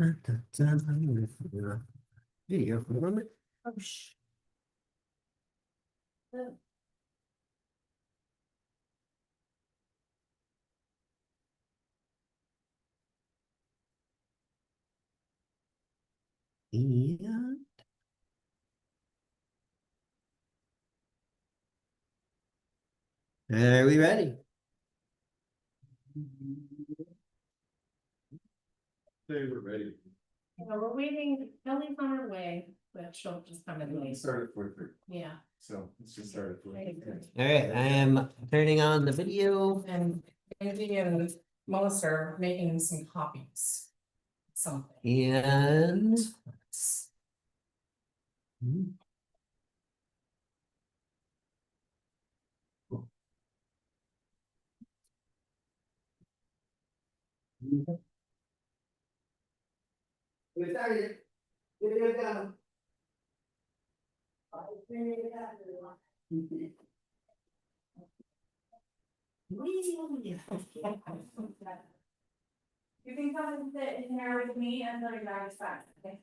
Video for the moment. Oh, sh. And are we ready? Say we're ready. Yeah, we're waiting, Kelly's on her way, but she'll just come in We late. started at 4:30, Yeah. so let's just start at 4:30. All right, I am turning on the video. And Andy and Melissa are making some copies. Something. And we started. Video go. You can come and sit in here with me and then guys back, okay?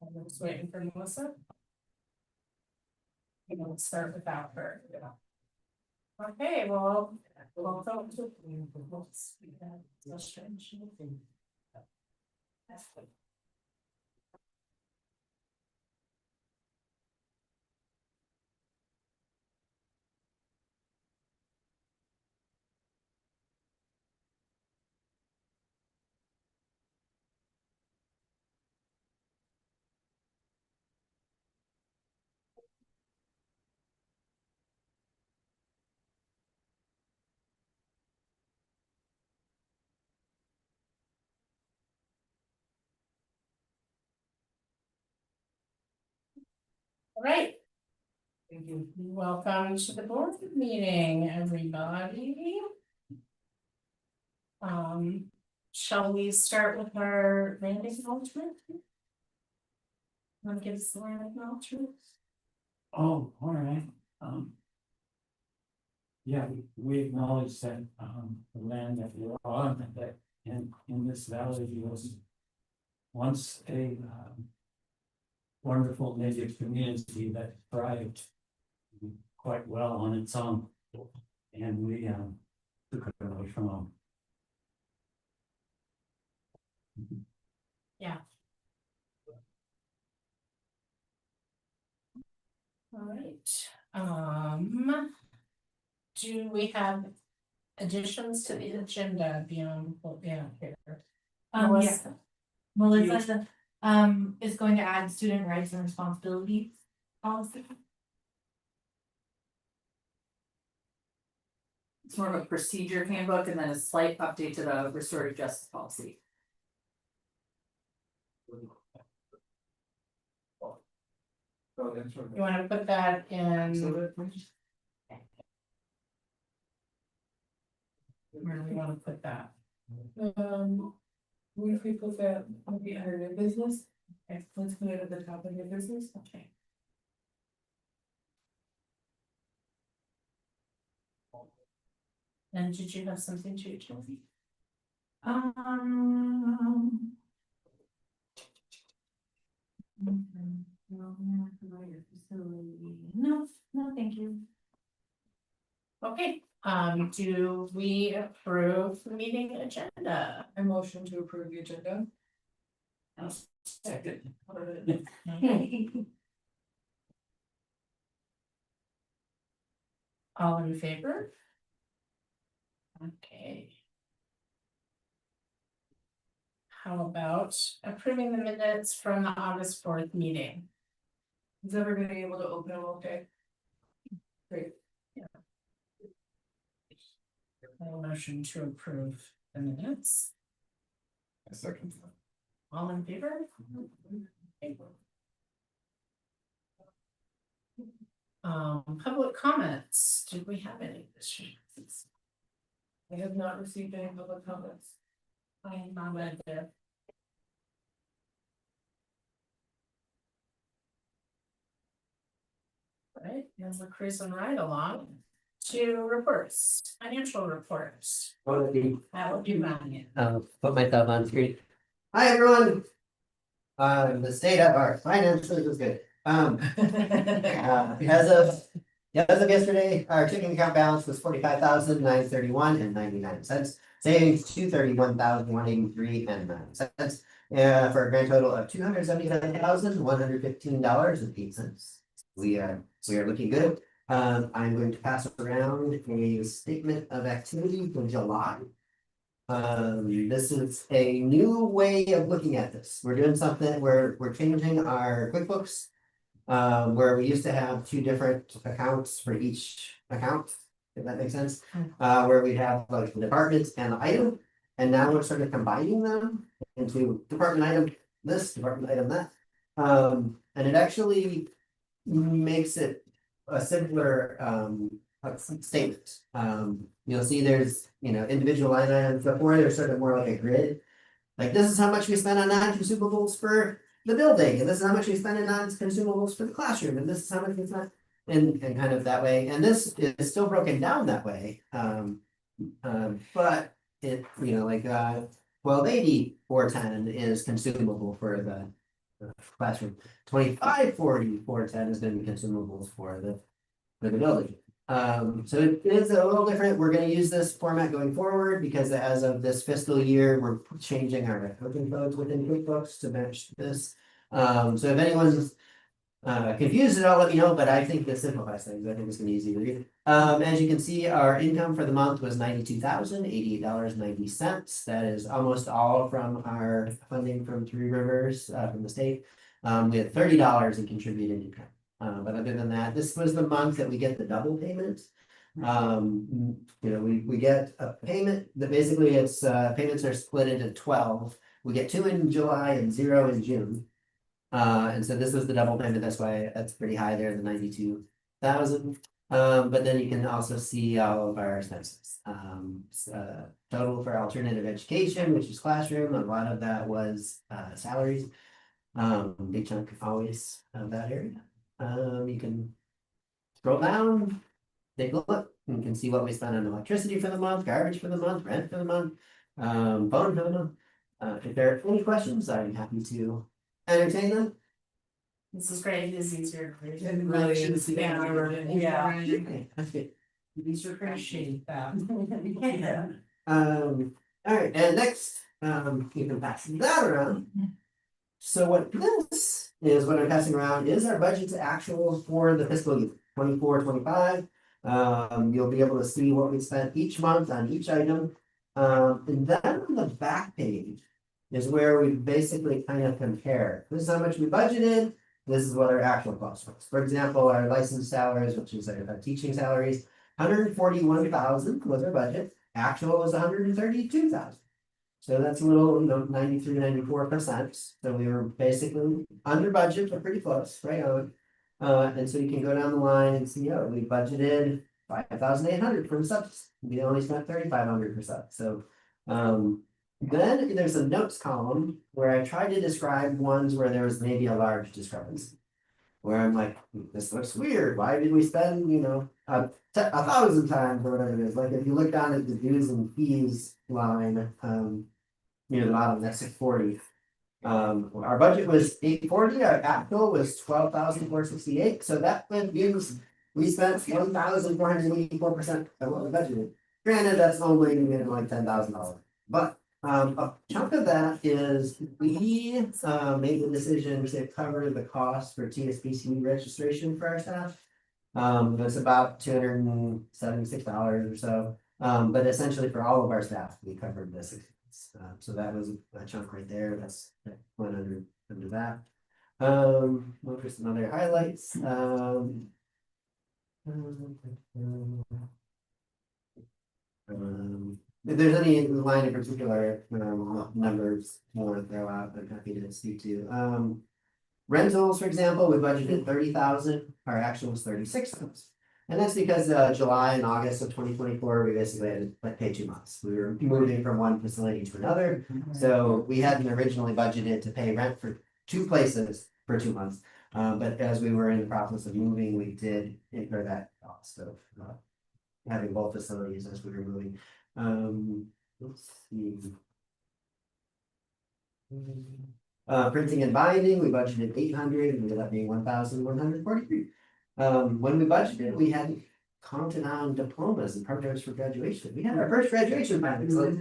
I'm just waiting for Melissa. We'll start without her. Okay, well, welcome to. That's strange. All right. Thank you. Welcome to the board meeting, everybody. Shall we start with our land acknowledgement? Want to give us the land acknowledgement? Oh, all right. Yeah, we acknowledge that, the land that we're on, that in this valley was once a, wonderful native community that thrived quite well on its own. And we, took it away from them. Yeah. All right, do we have additions to the agenda beyond what we have here? Yes. Melissa, is going to add student rights and responsibilities policy. It's more of a procedure handbook and then a slight update to the restorative justice policy. Oh, that's right. You wanna put that in? Where do we wanna put that? What if we put that maybe under new business? Okay, let's put it at the top of new business. Okay. And did you have something to tell me? No, thank you. Okay, do we approve the meeting agenda? I motion to approve the agenda. Second. All in favor? Okay. How about approving the minutes from the August 4th meeting? Is everybody able to open them okay? Great. A motion to approve the minutes. A second. All in favor? Public comments, did we have any this year? I have not received any public comments. I am not read there. Right, as we're cruising right along to reports, financial reports, One of the, that would be mine. put myself on screen. Hi, everyone. The state of our finances is good. As of yesterday, our checking account balance was 45,931.99 cents. Savings 231,183.09 for a grand total of $277,115.08. We are looking good. I'm going to pass around a statement of activity for July. This is a new way of looking at this. We're doing something where we're changing our QuickBooks. Where we used to have two different accounts for each account, if that makes sense. Where we have like the departments and the item, and now we're sort of combining them into department item this, department item that. And it actually makes it a simpler statement. You'll see there's, individual line items before, they're sort of more like a grid. Like this is how much we spent on non-consumables for the building, and this is how much we spent on non-consumables for the classroom, and this is how much we spent and kind of that way. And this is still broken down that way. But it, 1280 410 is consumable for the classroom. 2540 410 is going to be consumables for the building. So it is a little different. We're going to use this format going forward because as of this fiscal year, we're changing our accounting codes within QuickBooks to match this. So if anyone's confused at all, let me know, but I think this simplifies things. I think it's going to be easy to read. As you can see, our income for the month was $92,088.90. That is almost all from our funding from Three Rivers from the state. We had $30 in contributed income. But other than that, this was the month that we get the double payment. We get a payment that basically it's payments are split into 12. We get 2 in July and 0 in June. And so this was the double payment. That's why that's pretty high there, the 92,000. But then you can also see all of our expenses. Total for alternative education, which is classroom. A lot of that was salaries. Big chunk always of that area. You can scroll down, take a look, and you can see what we spent on electricity for the month, garbage for the month, rent for the month, phone for the month. If there are any questions, I'm happy to entertain them. This is great, this is easier. to read. It really is, yeah. Okay, that's good. These are appreciate that. All right, and next, you can pass that around. So what this is, what I'm passing around is our budget to actual for the fiscal year 24-25. You'll be able to see what we spent each month on each item. And then on the back page is where we basically kind of compare. This is how much we budgeted. This is what our actual cost was. For example, our licensed salaries, which is our teaching salaries, 141,000 was our budget. Actual was 132,000. So that's a little, 93-94%. So we were basically under budget, but pretty close, right on. And so you can go down the line and see, we budgeted 5,800 for the subs. We only spent 3,500 for subs. So then there's a notes column where I try to describe ones where there was maybe a large discrepancy. Where I'm like, this looks weird. Why did we spend, 1,000 times or whatever it is? Like if you look down at the dues and fees line, near the bottom, that's 640. Our budget was 840. Our actual was 12,468. So that means we spent 1,484% of what we budgeted. Granted, that's only like $10,000, but a chunk of that is we made the decision to cover the cost for TSBC registration for our staff. It's about $276 or so. But essentially for all of our staff, we covered this. So that was a chunk right there. That's went under that. What are some other highlights? if there's any line in particular, numbers you want to throw out, I'm happy to speak to. Rentals, for example, we budgeted 30,000, our actual was 36,000. And that's because July and August of 2024, we basically had to like, pay 2 months. We were moving from one facility to another. So we hadn't originally budgeted to pay rent for 2 places for 2 months. But as we were in the process of moving, we did incur that cost of having both facilities as we were moving. Let's see. Printing and binding, we budgeted 800 and ended up being 1,143. When we budgeted, we hadn't counted on diplomas and programs for graduation. We had our first graduation plan. It's like,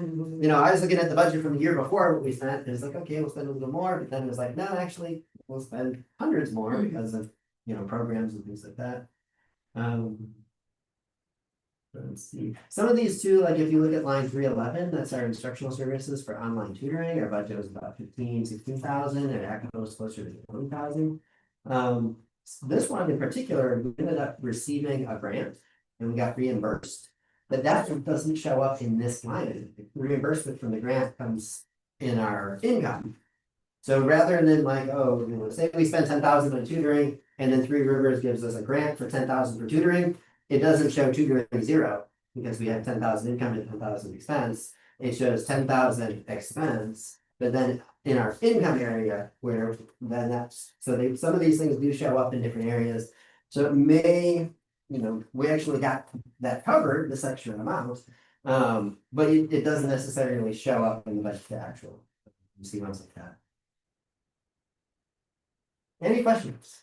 I was looking at the budget from the year before what we spent, and it's like, okay, we'll spend a little more, but then it was like, no, actually, we'll spend hundreds more because of, programs and things like that. Let's see, some of these too, like if you look at line 311, that's our instructional services for online tutoring. Our budget was about 16,000, and actual was closer to 20,000. This one in particular, we ended up receiving a grant and we got reimbursed, but that doesn't show up in this line. Reimbursement from the grant comes in our income. So rather than like, say we spend 10,000 on tutoring and then Three Rivers gives us a grant for 10,000 for tutoring, it doesn't show tutoring 0 because we have 10,000 income and 10,000 expense. It shows 10,000 expense, but then in our income area where then that's, so some of these things do show up in different areas. So it may, we actually got that covered, this extra amount, but it doesn't necessarily show up in the budget to actual. You see ones like that. Any questions?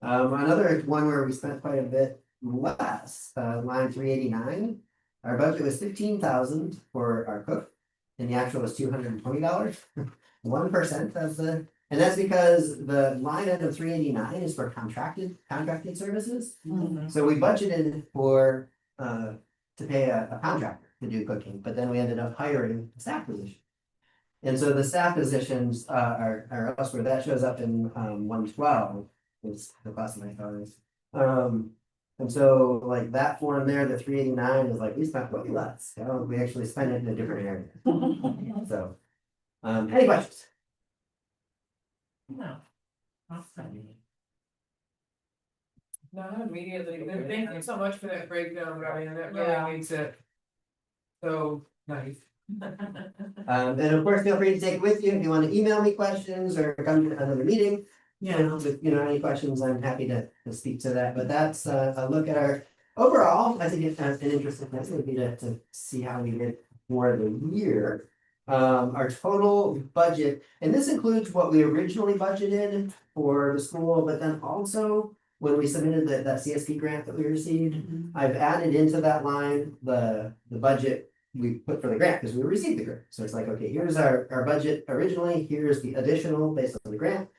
Another one where we spent quite a bit less, line 389. Our budget was 15,000 for our cook, and the actual was $220. 1% of the, and that's because the line item 389 is for contracted services. So we budgeted for to pay a contractor to do cooking, but then we ended up hiring a staff position. And so the staff positions are elsewhere. That shows up in 112. Is the class of my colors. And so like that form there, the 389 is like we spent way less. We actually spent it in a different area. So any questions? No. Not immediately. Thank you so much for that breakdown, Ryan. That really makes it so nice. And of course, feel free to take it with you if you want to email me questions or come to another meeting. With any questions, I'm happy to speak to that. But that's a look at our overall. I think it's an interesting thing would be to see how we did for the year. Our total budget, and this includes what we originally budgeted for the school, but then also when we submitted that CSP grant that we received, I've added into that line the budget we put for the grant because we received the grant. So it's like, okay, here's our budget originally, here's the additional based on the grant.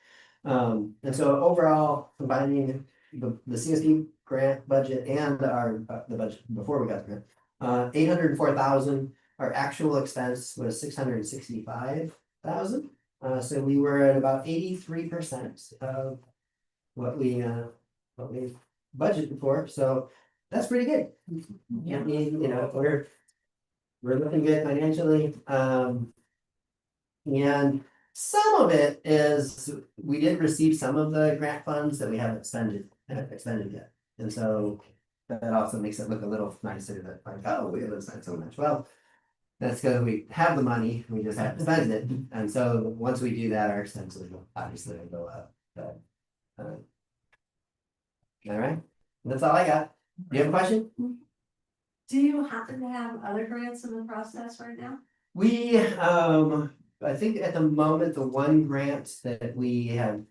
And so overall, combining the CSP grant budget and the budget before we got the grant, 804,000. Our actual expense was 665,000. So we were at about 83% of what we budgeted for. So that's pretty good. Yeah. We're looking good financially. And some of it is we did receive some of the grant funds that we haven't expended yet. And so that also makes it look a little nicer that like, oh, we haven't spent so much. Well, that's because we have the money, we just haven't spent it. And so once we do that, our expenses will obviously go up. But, all right, that's all I got. Do you have a question? Do you happen to have other grants in the process right now? We, I think at the moment, the one grant that we have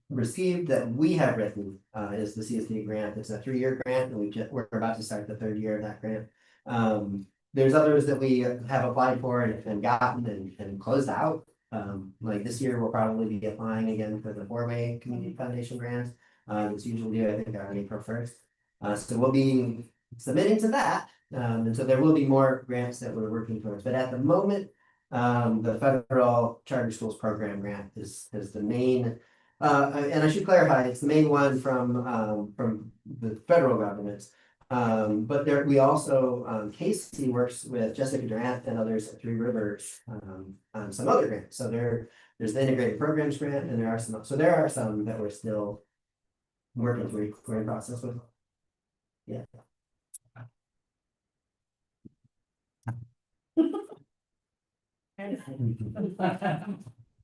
received that we have written is the CSD grant. It's a 3-year grant, and we're about to start the 3rd year of that grant. There's others that we have applied for and gotten and closed out. Like this year, we'll probably be applying again for the 4-way community foundation grant. It's usually due, I think, on April 1st. So we'll be submitting to that. And so there will be more grants that we're working towards. But at the moment, the federal charter schools program grant is the main, and I should clarify, it's the main one from the federal government. But there, we also, KC works with Jessica Durant and others at Three Rivers, on some other grants. So there's the integrated programs grant and there are some that we're still working through, we're in process with. Yeah.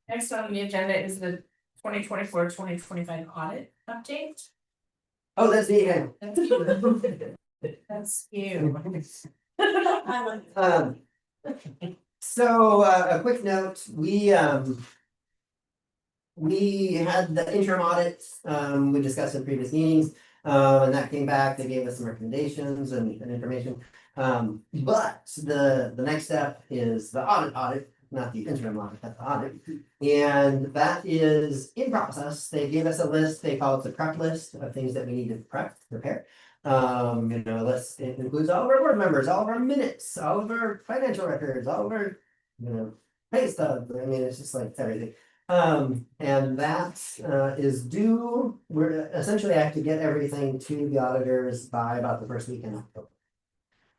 Next on the agenda is the 2024-2025 audit update. Oh, that's me again. That's you. That's you. Um, so, a quick note, we had the interim audit, we discussed in previous meetings, and that came back, they gave us some recommendations and information. But the next step is the audit, not the interim audit, but the audit. And that is in process, they gave us a list, they call it the prep list of things that we need to prepare. It includes all of our board members, all of our minutes, all of our financial records, all of our, pay stub, I mean, it's just like everything. And that is due, we're essentially have to get everything to the auditors by about the first week in October.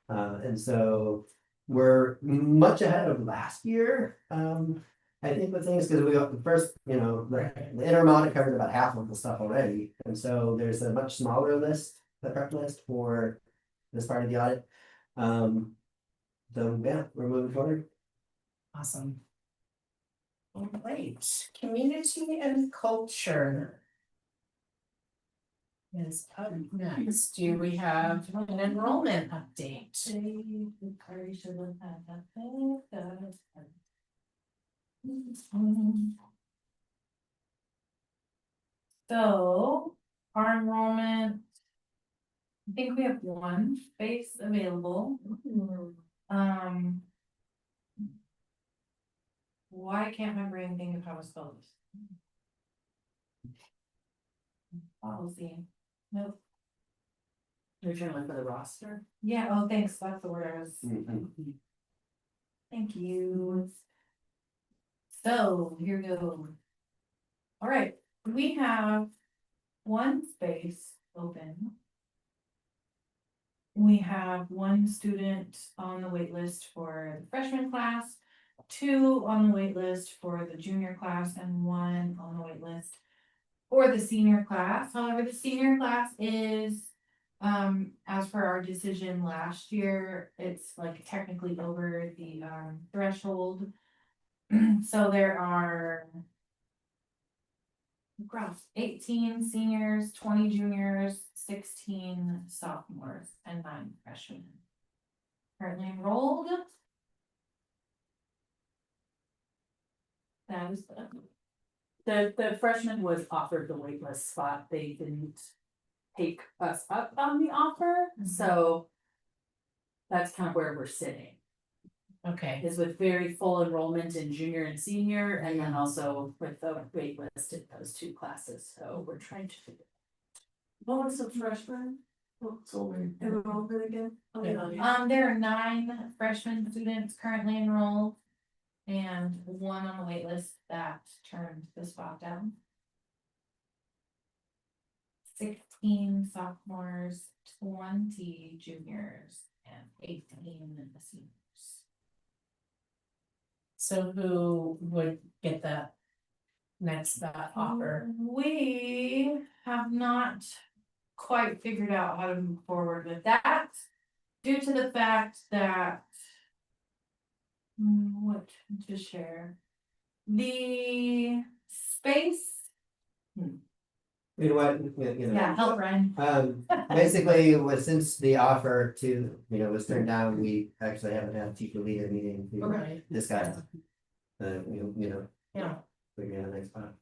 And so we're much ahead of last year. I think with things, because we got the first, the interim audit covered about half of the stuff already. And so there's a much smaller list, the prep list for this part of the audit. So yeah, we're moving forward. Awesome. All right, community and culture. Is up next. Do we have an enrollment update? Already should have had that. So, our enrollment. I think we have one space available. Why can't remember anything of how it's spelled? Policy. Nope. You're trying to look for the roster? Yeah, oh, thanks, that's the word I was. Mhm. Thank you. So, here we go. All right, we have one space open. We have one student on the wait list for the freshman class, 2 on the wait list for the junior class, and 1 on the wait list for the senior class. However, the senior class is, as per our decision last year, it's like technically over the threshold. So there are 18 seniors, 20 juniors, 16 sophomores, and 9 freshmen. Currently enrolled. That is The freshman was offered the waitlist spot, they didn't take us up on the offer, so. That's kind of where we're sitting, Okay, is with very full enrollment in junior and senior, and then also with the waitlist in those 2 classes, so we're trying to figure. What was the freshman? What's over enrollment again? there are 9 freshman students currently enrolled. And 1 on the wait list that turned the spot down. 16 sophomores, 20 juniors, and 18 seniors. so who would get that next offer? We have not quite figured out how to move forward with that. Due to the fact that. What to share? The space. You know what, Yeah, help Ryan. Basically, since the offer to, was turned down, we actually haven't had a teacher leader meeting to Right. discuss. Yeah. Figure out the next spot.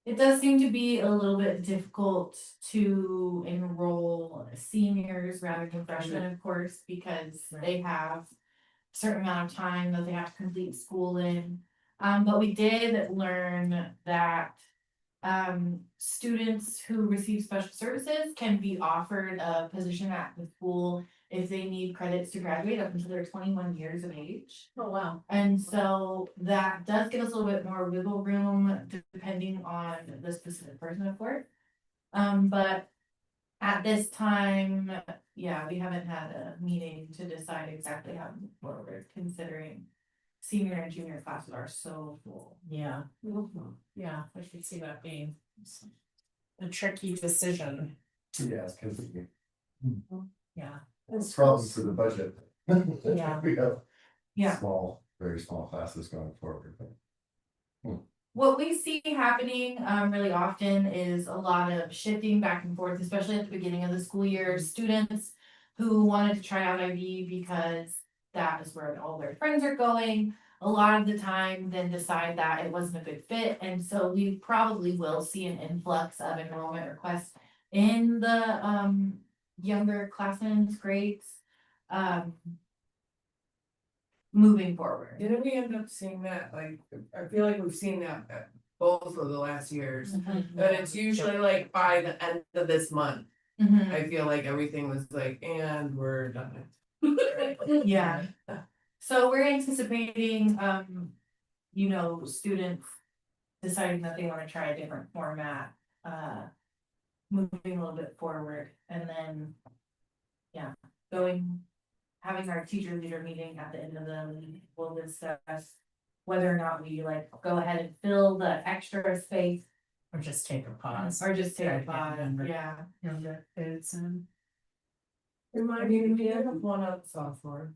It does seem to be a little bit difficult to enroll seniors rather than freshmen, of course, because they have. Certain amount of time that they have to complete school in. But we did learn that students who receive special services can be offered a position at the school if they need credits to graduate up until they're 21 years of age. Oh, wow. And so that does give us a little bit more wiggle room depending on the specific person, of course. But At this time, yeah, we haven't had a meeting to decide exactly how to move forward, considering senior and junior classes are so full. Yeah. Yeah, I should see that being a tricky decision. Yeah, it's cause Yeah. it's problem for the budget. Yeah. We have Yeah. small, very small classes going forward. What we see happening really often is a lot of shifting back and forth, especially at the beginning of the school year. Students who wanted to try out IB because that is where all their friends are going, a lot of the time then decide that it wasn't a good fit. And so we probably will see an influx of enrollment requests in the younger classmen's grades moving forward. Didn't we end up seeing that, like, I feel like we've seen that at both of the last years, Mm-hmm. but it's usually like by the end of this month. Mhm. I feel like everything was like, and we're done. Yeah. So we're anticipating, you know, students deciding that they wanna try a different format, moving a little bit forward, and then, yeah, having our teacher leader meeting at the end of the week, we'll discuss whether or not we like go ahead and fill the extra space Or just take a pause. or just take Try a to get pause, younger- yeah. Younger kids in. I mean, we have one up sophomore,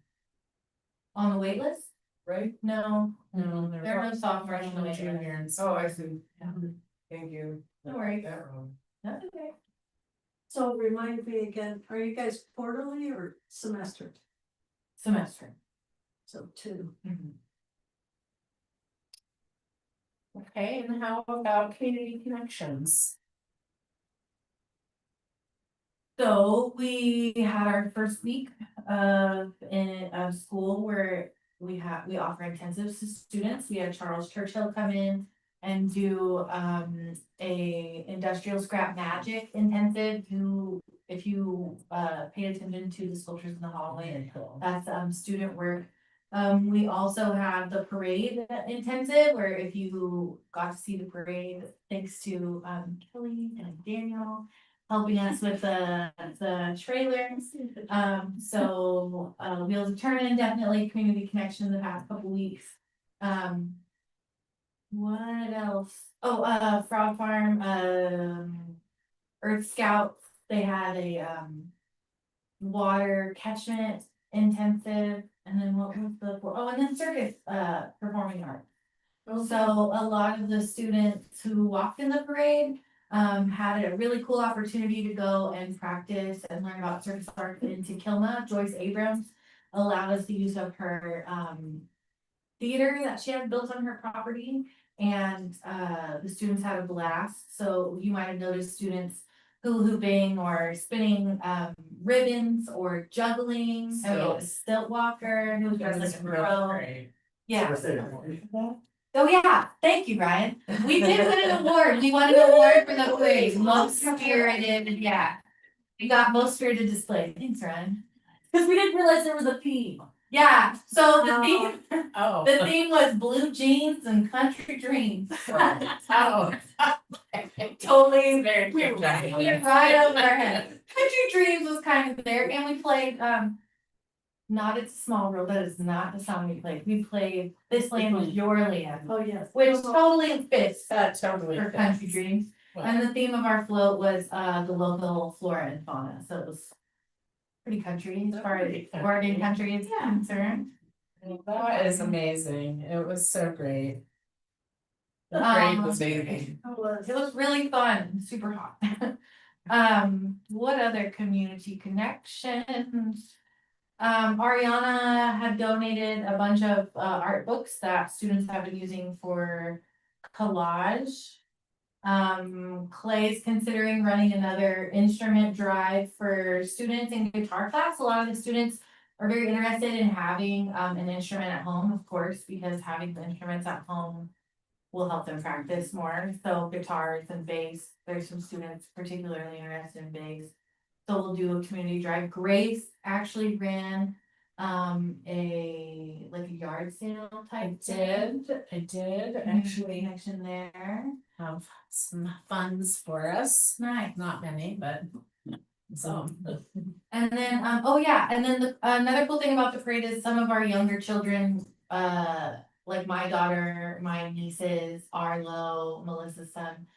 On the wait list? right? No, No, there are no sophomores on the wait list. juniors. Oh, I see. Yeah. Thank you. No worries. That wrong. That's okay. So remind me again, are you guys quarterly or semester? Semester. So 2. Okay, and how about community connections? So we had our first week of school where we offer intensives to students. We had Charles Churchill come in and do a industrial scrap magic intensive. If you paid attention to the sculptures in the hallway, that's student work. We also have the parade intensive, where if you got to see the parade, thanks to Kelly and Daniel helping us with the trailers. So Wheels of Turn, definitely community connection the past couple weeks. What else? Oh, Frog Farm, Earth Scouts, they had a water catchment intensive, and then what was and then circus performing arts. So a lot of the students who walked in the parade had a really cool opportunity to go and practice and learn about circus art in Kilma. Joyce Abrams allowed us the use of her theater that she had built on her property, and the students had a blast. So you might have noticed students hula hooping or spinning ribbons or juggling. And we had a stilt walker who was dressed like a crow. Yeah. Oh yeah, thank you, Ryan. We did win an award. We won an award for the parade, most spirited, yeah. We got most spirited display. Thanks, Ryan. Cause we didn't realize there was a theme. Yeah, so the theme, Oh. the theme was blue jeans and country dreams. Oh. Totally. Very good. We were right over our head. Country dreams was kind of there, and we played, not It's a Small World, that is not the song we played. We played This Land Is Your Land, Oh, yes. which totally fits That totally. for country dreams. Wow. And the theme of our float was the local flora and fauna, so it was pretty country as far as Oregon country is concerned. That is amazing. It was so great. The Um, parade was amazing. It was really fun, super hot. What other community connections? Ariana had donated a bunch of art books that students have been using for collage. Clay's considering running another instrument drive for students in guitar class. A lot of the students are very interested in having an instrument at home, of course, because having the instruments at home will help them practice more. So guitars and bass, there's some students particularly interested in bass. So we'll do a community drive. Grace actually ran a yard sale type thing. I did Community actually connection there. have some funds for us. Nice. Not many, but So. And then, oh yeah, and then another cool thing about the parade is some of our younger children, like my daughter, my nieces, Arlo, Melissa's son.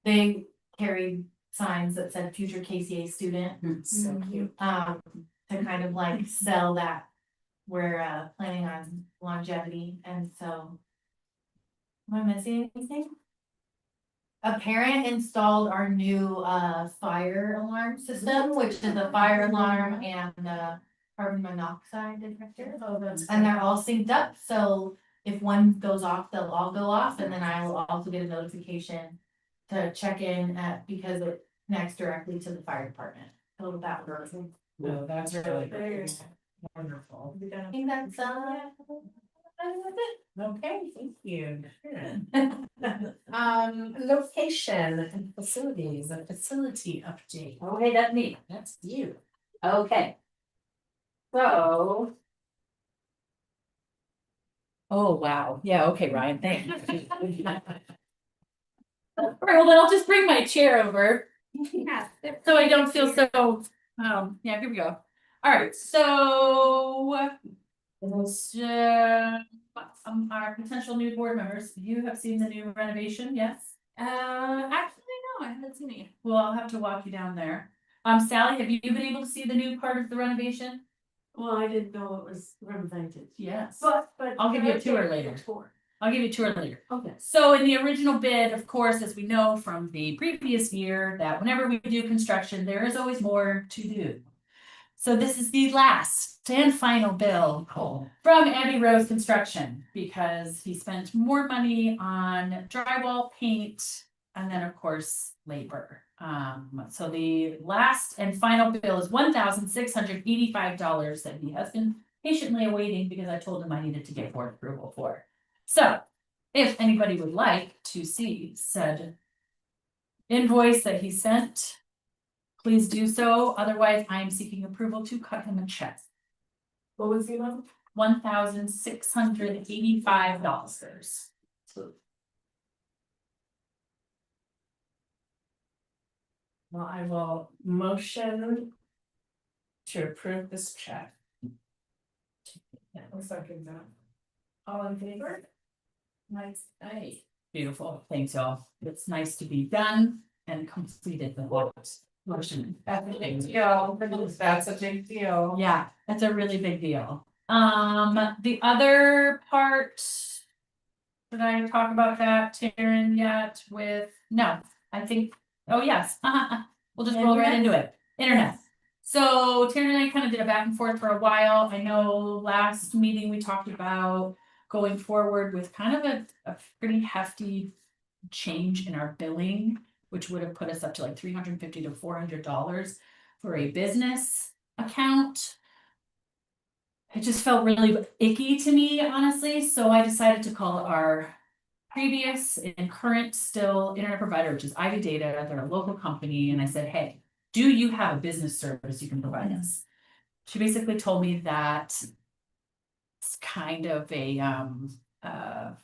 They carried signs that said future KCA student, So cute. to kind of like sell that. We're planning on longevity, and so. Am I missing anything? A parent installed our new fire alarm system, which is a fire alarm and a carbon monoxide detector. Oh, that's. And they're all synced up, so if one goes off, they'll all go off, and then I will also get a notification. To check in because it connects directly to the fire department. So that works. No, that's really good. Wonderful. I think that's Okay, thank you. Location and facilities, a facility update. Okay, that's me. That's you. Okay. So. Oh, wow. Yeah, okay, Ryan, thank you. All right, well, then I'll just bring my chair over. So I don't feel so, yeah, here we go. All right, so. It's, our potential new board members, you have seen the new renovation, yes? Actually, no, I haven't seen it. Well, I'll have to walk you down there. Sally, have you been able to see the new part of the renovation? Well, I didn't know it was renovated. Yes. But. I'll give you a tour later. I'll give you a tour later. Okay. So in the original bid, of course, as we know from the previous year, that whenever we do construction, there is always more to do. So this is the last and final bill from Abbey Rose Construction because he spent more money on drywall, paint, and then of course labor. So the last and final bill is $1,685 that he has been patiently awaiting because I told him I needed to get board approval for. So if anybody would like to see said invoice that he sent, please do so. Otherwise, I am seeking approval to cut him a check. What was the amount? $1,685. Well, I will motion to approve this check. Yeah, I'll second that. All in favor? Nice. Hey, beautiful. Thanks, y'all. It's nice to be done and completed the motion. That's a big deal. That's a big deal. Yeah, that's a really big deal. The other part. Did I talk about that, Taryn, yet with, no, I think, oh, yes, we'll just roll right into it. Internet. So Taryn and I kind of did a back and forth for a while. I know last meeting we talked about going forward with kind of a pretty hefty change in our billing, which would have put us up to like $350 to $400 for a business account. It just felt really icky to me, honestly, so I decided to call our previous and current still internet provider, which is Ivy Data. They're a local company, and I said, hey, do you have a business service you can provide us? She basically told me that it's kind of a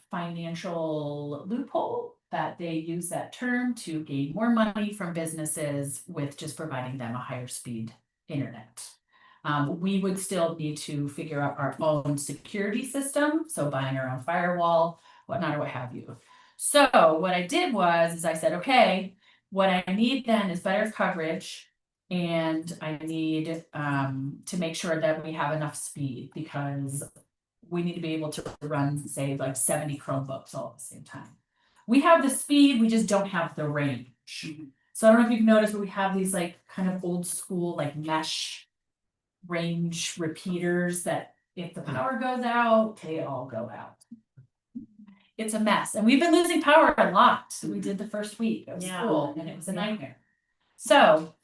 financial loophole that they use that term to gain more money from businesses with just providing them a higher speed internet. We would still need to figure out our own security system, so buying our own firewall, whatnot, or what have you. So what I did was I said, okay, what I need then is better coverage, and I need to make sure that we have enough speed because we need to be able to run, say, like 70 Chromebooks all at the same time. We have the speed, we just don't have the range. So I don't know if you've noticed, but we have these like kind of old school like mesh range repeaters that if the power goes out, they all go out. It's a mess, and we've been losing power a lot. So we did the first week of school, and it was a nightmare. So,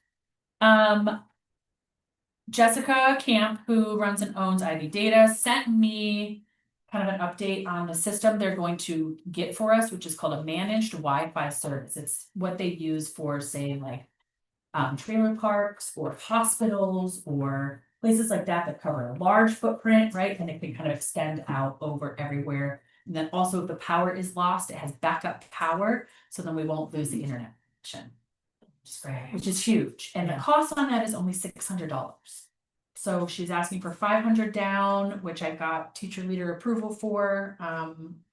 Jessica Camp, who runs and owns Ivy Data, sent me kind of an update on the system they're going to get for us, which is called a managed Wi-Fi service. It's what they use for, say, like trailer parks or hospitals or places like that cover a large footprint, right? And it can kind of extend out over everywhere. And then also if the power is lost, it has backup power, so then we won't lose the internet connection. which is huge, and the cost on that is only $600. So she's asking for 500 down, which I got teacher leader approval for,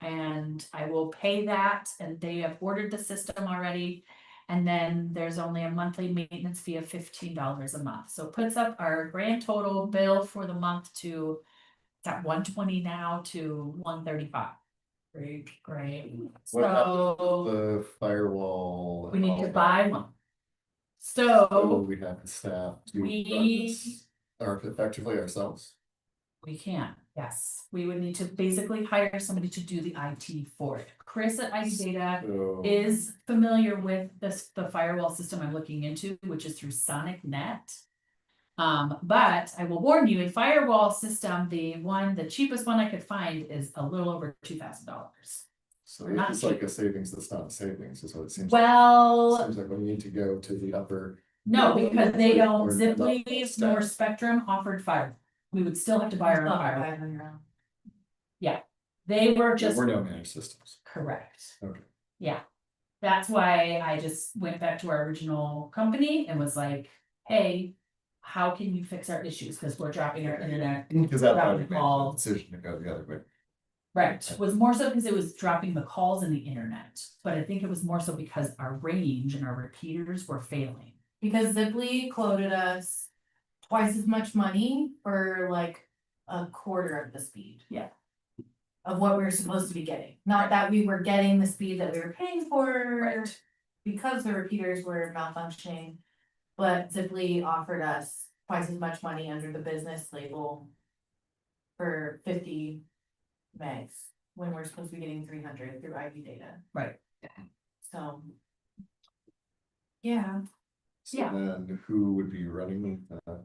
and I will pay that, and they have ordered the system already. And then there's only a monthly maintenance fee of $15 a month, so it puts up our grand total bill for the month to, it's at 120 now to 135. Great. What happened So The firewall. we need to all buy that? one. So So we have the staff to run we, this, or effectively ourselves. we can, yes, we would need to basically hire somebody to do the IT for it. Chris at ID Data So. is familiar with this, the firewall system I'm looking into, which is through Sonic Net. But I will warn you, a firewall system, the cheapest one I could find is a little over $2,000. So not it's like cheap. a savings that's not a savings, is what it seems. Well, Seems like we need to go to the upper. no, because they don't, Or Ziply not nor staff. Spectrum offered fire. We would still have to buy our own firewall. Buy it on your own. They were There just were no managed systems. correct. Okay. Yeah, that's why I just went back to our original company and was like, hey, how can you fix our issues? Because we're dropping our internet. Because that dropping would make the calls. decision to go the other way. Right, was more so because it was dropping the calls and the internet, but I think it was more so because our range and our repeaters were failing. Because Ziply quoted us twice as much money for like a quarter of the speed. Yeah. Of what we were supposed to be getting, not that we were getting the speed that we were paying for. Right. Because the repeaters were malfunctioning, but Ziply offered us twice as much money under the business label. For 50 megs, when we're supposed to be getting 300 through IV data. Right. So. Yeah. So Yeah. then who would be running the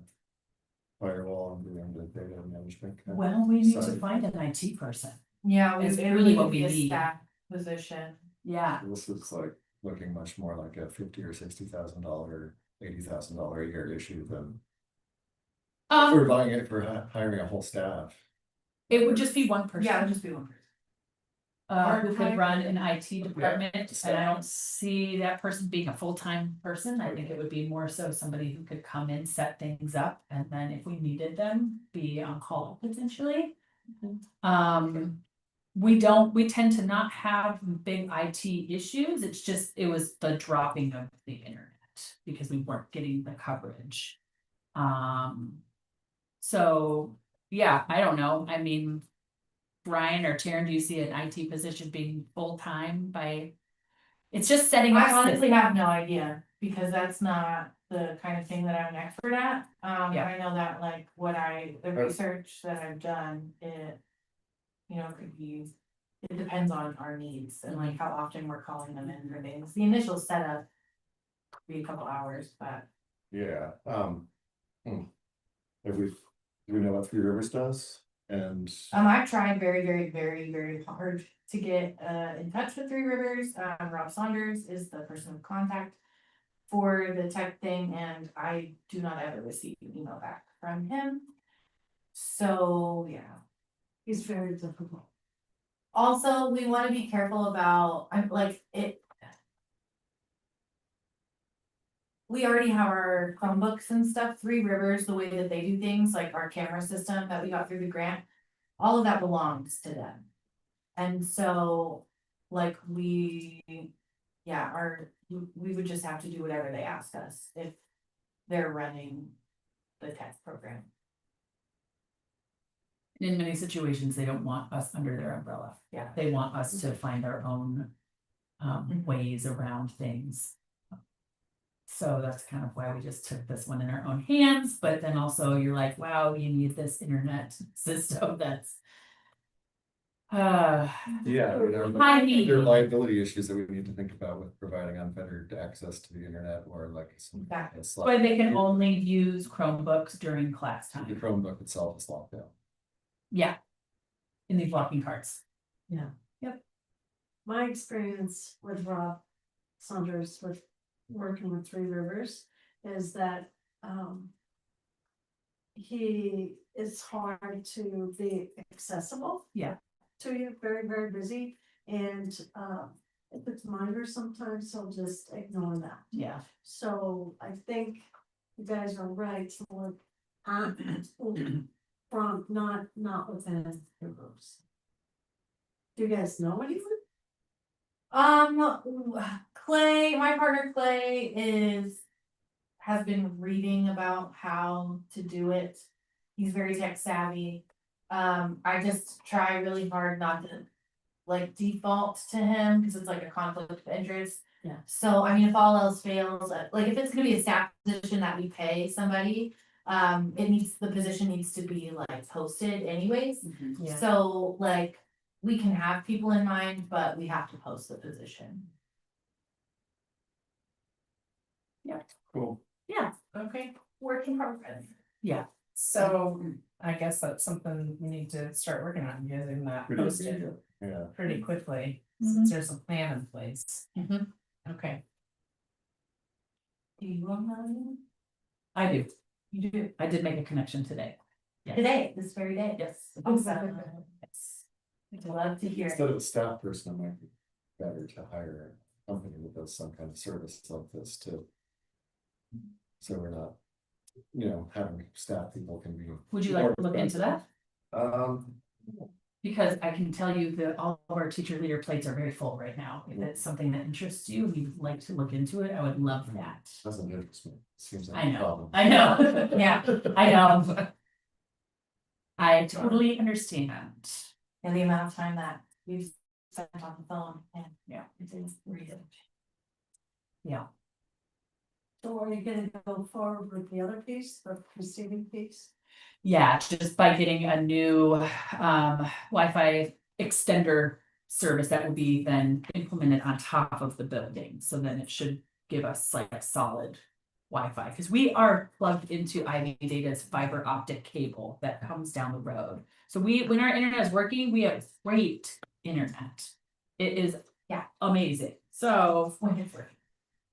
firewall and doing the data management? kind of Well, we need to side? find an IT person. Yeah, It's it really really what would be we a need. staff position. Yeah, This is like looking much more like a $50,000 or $60,000, $80,000 a year issue than. If we're buying it for hiring a whole staff. it would just be one person. Yeah, it'd just be one person. Who could run an IT department, and I staff. don't see that person being a full-time person. I think it would be more so somebody who could come in, set things up, and then if we needed them, be on call potentially. We tend to not have big IT issues, it's just, it was the dropping of the internet, because we weren't getting the coverage. So, yeah, I don't know, I mean. Brian or Taryn, do you see an IT position being full-time by? It's just setting up. I honestly have no idea, because that's not the kind of thing that I'm an expert at. Yeah. I know that like the research that I've done, it. You know, could be, it depends on our needs and like how often we're calling them in for things. The initial setup. Could be a couple hours, but. Yeah, If do we know what Three Rivers does? And I've tried very, very, very, very hard to get in touch with Three Rivers. Rob Saunders is the person of contact for the tech thing, and I do not ever receive an email back from him. So, yeah. He's very difficult. Also, we want to be careful about, we already have our Chromebooks and stuff, Three Rivers, the way that they do things, like our camera system that we got through the grant. All of that belongs to them. And so, like, we would just have to do whatever they ask us if they're running the tech program. In many situations, they don't want us under their umbrella. Yeah. They want us to find our own ways around things. So that's kind of why we just took this one in our own hands, but then also you're like, wow, you need this internet system that's. yeah, I mean- there are liability issues that we need to think about with providing unfettered access to the internet or like some. Exactly. But they can only use Chromebooks during class The time. Chromebook itself is locked down. Yeah. In these walking carts. My experience with Rob Saunders with working with Three Rivers is that he is hard to be accessible. Yeah. To you, very, very busy, and if it's minor, sometimes he'll just ignore that. Yeah. So I think you guys are right, to look at from not within the groups. Do you guys know anyone? Clay, my partner Clay has been reading about how to do it. He's very tech savvy. I just try really hard not to like default to him because it's like a conflict of interest. Yeah. So I mean, if all else fails, like if it's gonna be a staff position that we pay somebody, the position needs to be like posted anyways. Yeah. So like, we can have people in mind, but we have to post the position. Cool. Yeah, Okay, work in progress. so I guess that's something we need to start working on, getting that Pretty posted Yeah. pretty quickly, Mhm. since there's a plan in place. Mhm. Okay, Do you want that? I do. You do, I did make a connection today. Yes. today, this very day. Yes. Awesome. Yes. I'd love to hear. Instead of a staff person, it might be better to hire a company that does some kind of service like this too. So we're not, having staff people can be. Would you like to look into that? Um, Because I can tell you that all of our teacher leader plates are very full right now. If it's something that interests you, if you'd like to look into it, I would love that. doesn't interest me, seems like I a know, problem. I know, yeah, I know. I totally understand. And the amount of time that we've spent on the phone and Yeah. it's reason. Yeah, So are you gonna go forward with the other piece, the receiving piece? yeah, just by getting a new Wi-Fi extender service that will be then implemented on top of the building. So then it should give us like a solid Wi-Fi, because we are plugged into IV Data's fiber optic cable that comes down the road. So when our internet is working, we have great internet. It is, yeah, amazing. So When it's working.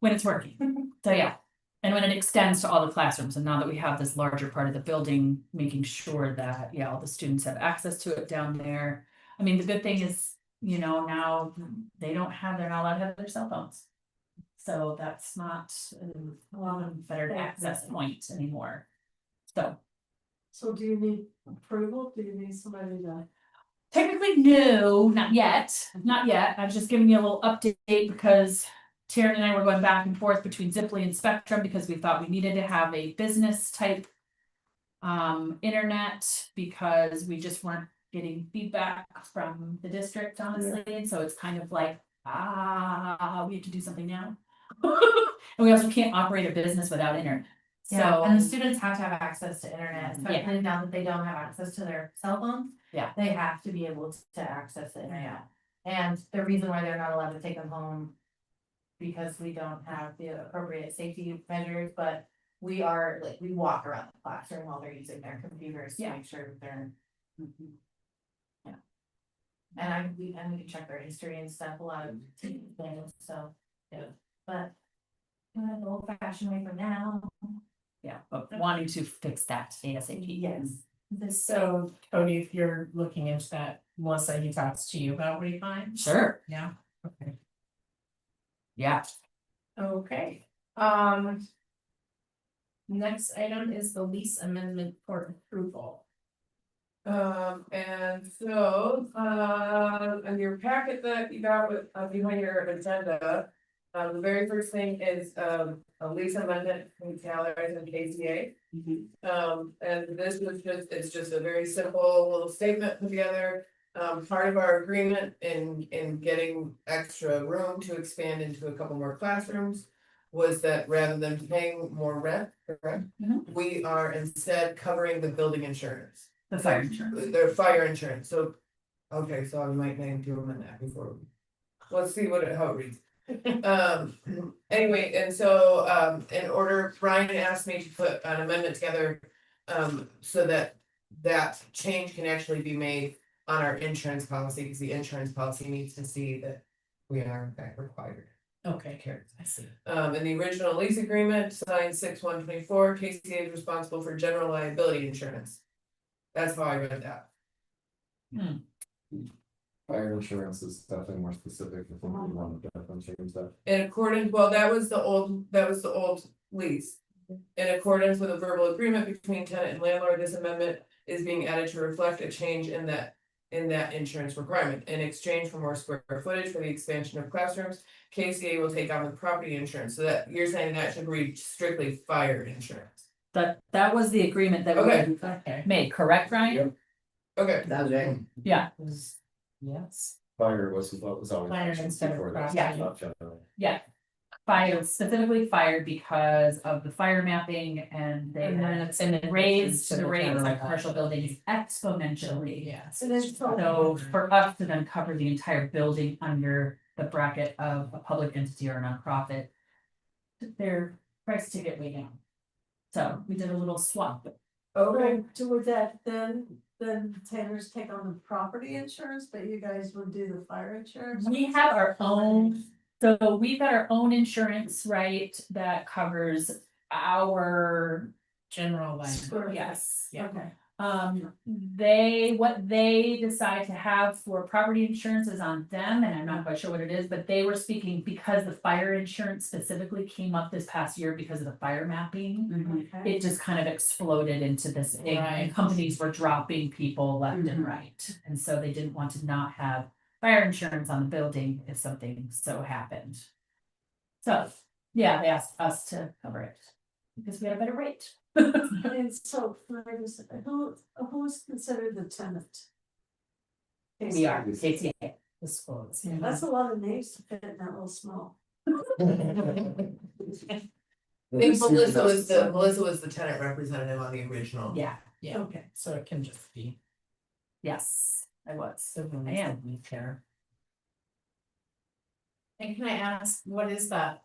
when it's working. So yeah, and when it extends to all the classrooms, and now that we have this larger part of the building, making sure that, yeah, all the students have access to it down there. I mean, the good thing is, now they're not allowed to have their cell phones. So that's not a better access point anymore. So So do you need approval? Do you need somebody to? technically, no, not yet, not yet. I was just giving you a little update because Taryn and I were going back and forth between Ziply and Spectrum because we thought we needed to have a business type internet because we just weren't getting feedback from the district, honestly. And so it's kind of like, we have to do something now. And we also can't operate a business without internet. Yeah, So and the students have to have access to internet, especially now that they don't have access to their cell phones. Yeah. They have to be able to access the internet. And the reason why they're not allowed to take them home. Because we don't have the appropriate safety measures, but we walk around the classroom while they're using their computers to Yeah. make sure that they're. Yeah. And we can check their history and stuff, a lot of things, so, yeah, but. The old fashioned way for now. yeah, but wanting to fix that ASAP. Yes. so Cody, if you're looking into that, Melissa, he talks to you about what he finds? Sure, Yeah, okay. yeah. Okay, next item is the lease amendment for approval. And so, in your packet that you got with, behind your agenda. The very first thing is, a lease amendment between Calories and KCA. And this was it's just a very simple little statement put together. Part of our agreement in getting extra room to expand into a couple more classrooms. Was that rather than paying more rent, correct? We are instead covering the building insurance. The fire insurance. Their fire insurance, so, okay, so I might name two of them in that before. Let's see how it reads. Anyway, and so, in order, Brian asked me to put an amendment together. So that change can actually be made on our insurance policy, because the insurance policy needs to see that we are in fact required. Okay, here, I see. In the original lease agreement, signed 6/1/24, KCA is responsible for general liability insurance. That's how I read that. Fire insurance is definitely more specific, I think we want to definitely change that. In accordance, well, that was the old lease. In accordance with a verbal agreement between tenant and landlord, this amendment is being added to reflect a change in that. In that insurance requirement, in exchange for more square footage for the expansion of classrooms, KCA will take on the property insurance, so that you're saying that should read strictly fire insurance. That was the agreement that we Okay. made, correct, Ryan? Okay, That was right. Yeah, Yes. Fire was what was always. Fire options instead of before this, property. not generally. yeah. Fire, specifically fire because of the fire mapping and they And then it's raised to the the rates general of commercial buildings exponentially. Yeah. So there's. So for us to then cover the entire building under the bracket of a public entity or a nonprofit, their price ticket way down. So we did a little swap. okay, So would that then Taylor's take on the property insurance, but you guys would do the fire insurance? We have our own, so we've got our own insurance, right, that covers our, General line. yes. Yeah. Okay. What they decide to have for property insurance is on them, and I'm not quite sure what it is, but they were speaking because the fire insurance specifically came up this past year because of the fire mapping. Okay. It just kind of exploded into this big, and Right. companies were dropping people left and right, and so they didn't want to not have fire insurance on the building if something so happened. So, yeah, they asked us to cover it, because we had a better rate. And so, can I just, who's considered the tenant? We are, KCA. The schools. Yeah, that's a lot of names to fit in that little small. I think Melissa was the tenant representative on the original. Yeah, Yeah, Okay. so it can just be. yes, I was. I am. We care. And can I ask, what is that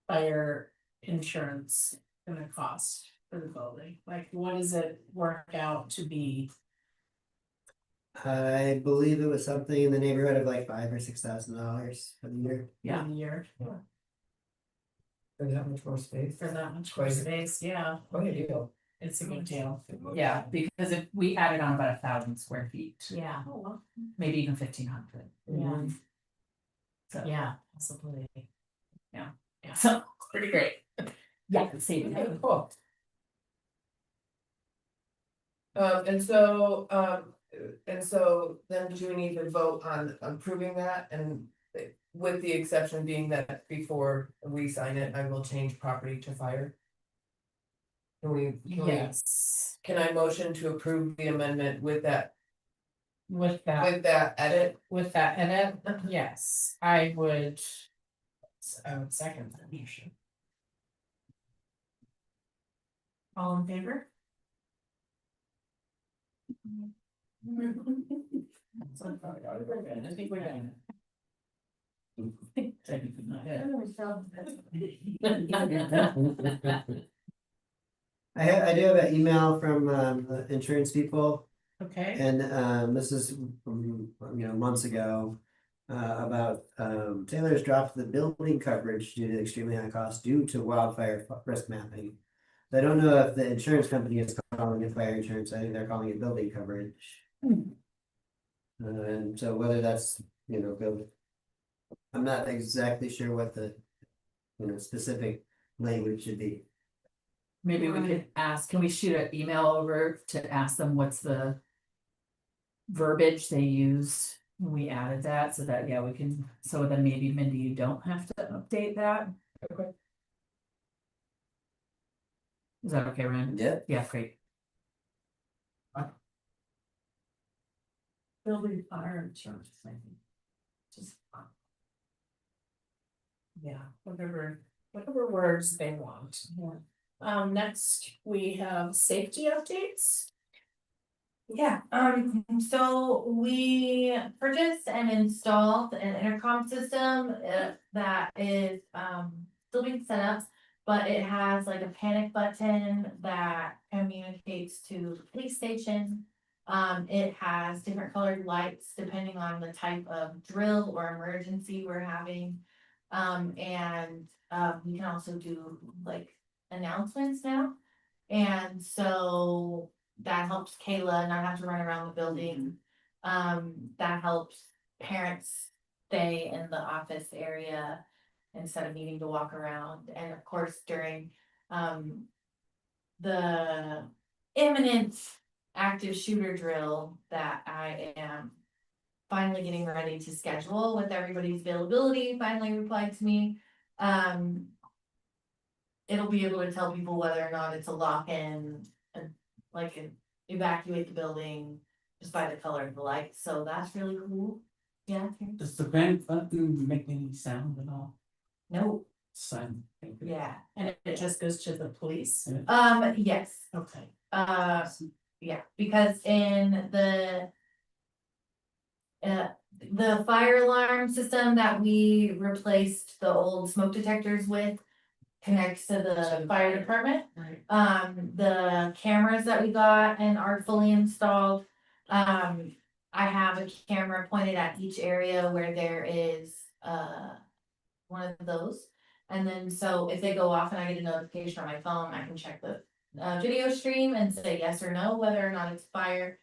fire insurance gonna cost for the building? Like, what does it work out to be? I believe it was something in the neighborhood of like $5,000 or $6,000 for the year. Yeah. A year For that much more space. for that much more space, yeah, What a deal. it's a good deal. Yeah, because if we added on about 1,000 square feet, Yeah, Oh, well. maybe even 1,500. yeah, So, yeah, possibly. so it's pretty great. Yeah, see. Okay, cool. And so then do we need to vote on approving that and with the exception being that before we sign it, I will change property to fire? Yes, Can I motion to approve the amendment with that with that edit? edit, yes, I would second that motion. All in favor? I think we're done. I do have an email from the insurance people, Okay, and this is from, months ago. About Taylor's dropped the building coverage due to extremely high costs due to wildfire risk mapping. So I don't know if the insurance company is calling it fire insurance, I think they're calling it building coverage. And so whether that's, build. I'm not exactly sure what the, specific language should be. Maybe we could ask, can we shoot an email over to ask them what's the verbiage they used when we added that, so that, yeah, we can, so then maybe Mindy, you don't have to update that. Okay. Is that okay, Ryan? Yeah. Yeah, great. Building fire insurance, I think. Just. yeah, whatever words they want. Next, we have safety updates. Yeah, so we purchased and installed an intercom system that is still being set up. But it has like a panic button that communicates to the police station. It has different colored lights depending on the type of drill or emergency we're having. We can also do like announcements now. And so that helps Kayla not have to run around the building. That helps parents stay in the office area instead of needing to walk around. And of course, during the imminent active shooter drill that I am finally getting ready to schedule with everybody's availability, finally replied to me. It'll be able to tell people whether or not it's a lock-in, evacuate the building just by the color of the light, so that's really cool. Yeah, Does the vent button make any sound at all? no, Silent. yeah, And it just goes to the police? yes. Okay. Yeah, because in the fire alarm system that we replaced the old smoke detectors with connects to the fire department. Right. The cameras that we got and are fully installed. I have a camera pointed at each area where there is one of those. And then so if they go off and I get a notification on my phone, I can check the video stream and say yes or no, whether or not it's fire.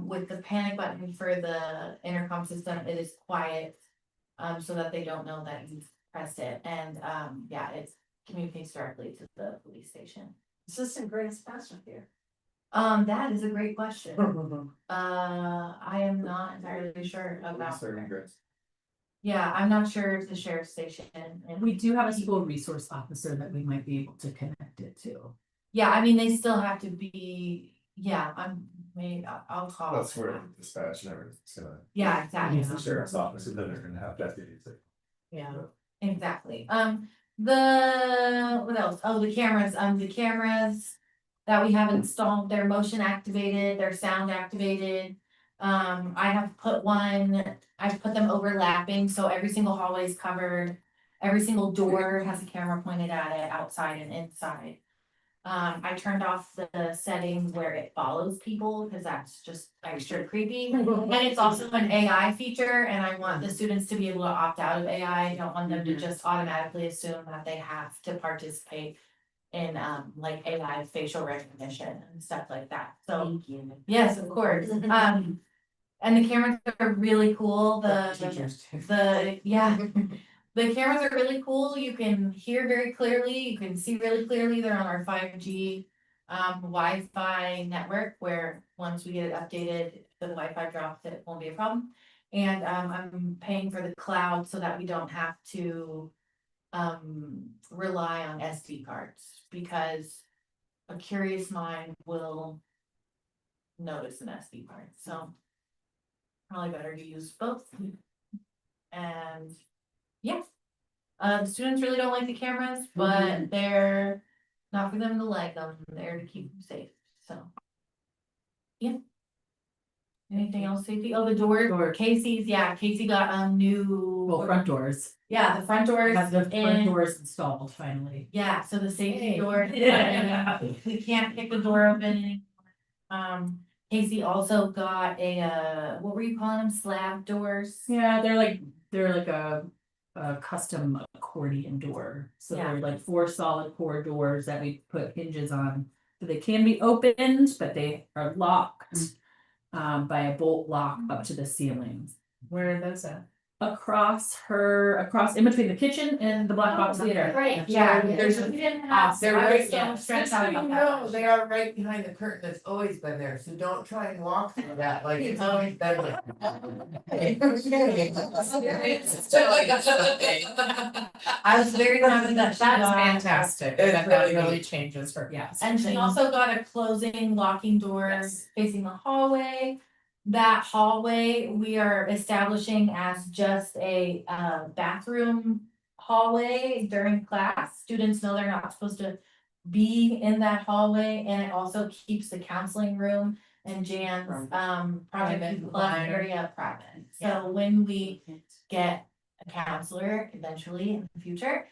With the panic button for the intercom system, it is quiet. So that they don't know that you've pressed it. And yeah, it communicates directly to the police station. Is this in Grants Pass here? That is a great question. I am not entirely sure about. Yeah, I'm not sure if the sheriff's station. And We do have a school resource officer that we might be able to connect it to. yeah, I mean, they still have to be, I'll call. That's where dispatch and everything's gonna. Yeah, exactly. The sheriff's office, and then they're gonna have deputies. Yeah. Exactly. What else? Oh, the cameras, that we have installed, they're motion activated, they're sound activated. I've put them overlapping, so every single hallway is covered. Every single door has a camera pointed at it, outside and inside. I turned off the setting where it follows people, because that's just extra creepy. And it's also an AI feature, and I want the students to be able to opt out of AI. I don't want them to just automatically assume that they have to participate in like AI facial recognition and stuff like that. So Thank you. yes, of course. And the cameras are really cool. The cameras are really cool. You can hear very clearly. You can see really clearly. They're on our 5G Wi-Fi network, where once we get it updated, if the Wi-Fi drops, it won't be a problem. And I'm paying for the cloud so that we don't have to rely on SD cards, because a curious mind will notice an SD card. So probably better to use both. And yeah, the students really don't like the cameras, but they're not for them to like them. They're to keep them safe. So yeah. Anything else, safety? Oh, the door. Casey's, yeah, Casey got new. Well, front doors. Yeah, the front doors. Have the front in- doors installed finally. Yeah, so the safety Hey. door. Yeah. We can't kick the door open anymore. Casey also got a what were you calling them? Slab doors? Yeah, they're like a custom accordion door. So Yeah. they're like 4 solid core doors that we put hinges on. So they can be opened, but they are locked by a bolt lock up to the ceiling. Where are those at? Across in between the kitchen and the black box theater. Right, Yeah, there's there's a. a- We didn't have. They're I was right, so yeah. stressed Just so out you about know, that. they are right behind the curtain that's always been there, so don't try and walk through that, like it's always been there. I was very confident that That's she got. fantastic, It's that really really good. changes her, yeah. And she also got a closing locking door Yes. facing the hallway. That hallway we are establishing as just a bathroom hallway during class. Students know they're not supposed to be in that hallway, and it also keeps the counseling room and Jan's Project Private, Plus line. area private. Yeah. So when we get a counselor eventually in the future,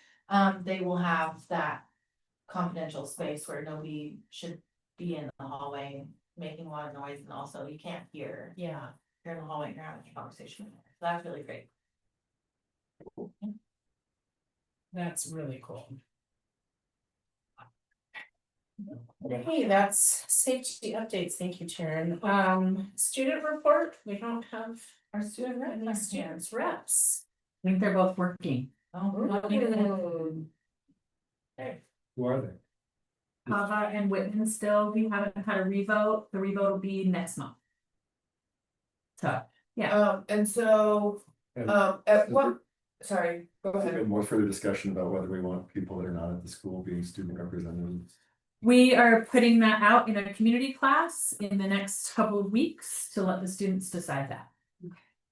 they will have that confidential space where nobody should be in the hallway making a lot of noise, and also you can't hear. Yeah. You're in the hallway, you're having a conversation. So that's really great. That's really cool. Hey, that's safety updates. Thank you, Sharon. Student report, we don't have Our student rep, any students reps. I think they're both working. Ooh. Who are they? Hava and Whitman still, we haven't had a revote. The revote will be next month. So, And so, And at what, sorry, go there's ahead. been more further discussion about whether we want people that are not at the school being student representatives. we are putting that out in a community class in the next couple of weeks to let the students decide that.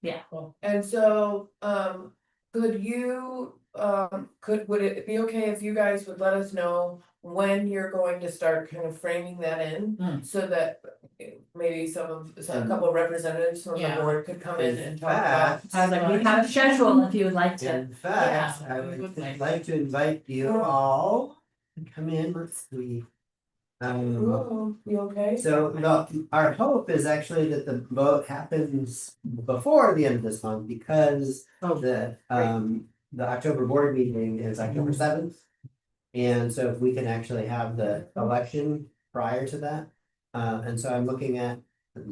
Yeah. And so, could you, would it be okay if you guys would let us know when you're going to start kind of framing that in? So that maybe a couple of representatives from the Yeah. board could come in and talk fact, about. I was like, we have a schedule if you would like to. In fact, Yeah, I we would would like to invite you all to come in, let's see. Ooh, you okay? So our hope is actually that the vote happens before the end of this month because the October board meeting is October 7th. And so if we can actually have the election prior to that, and so I'm looking at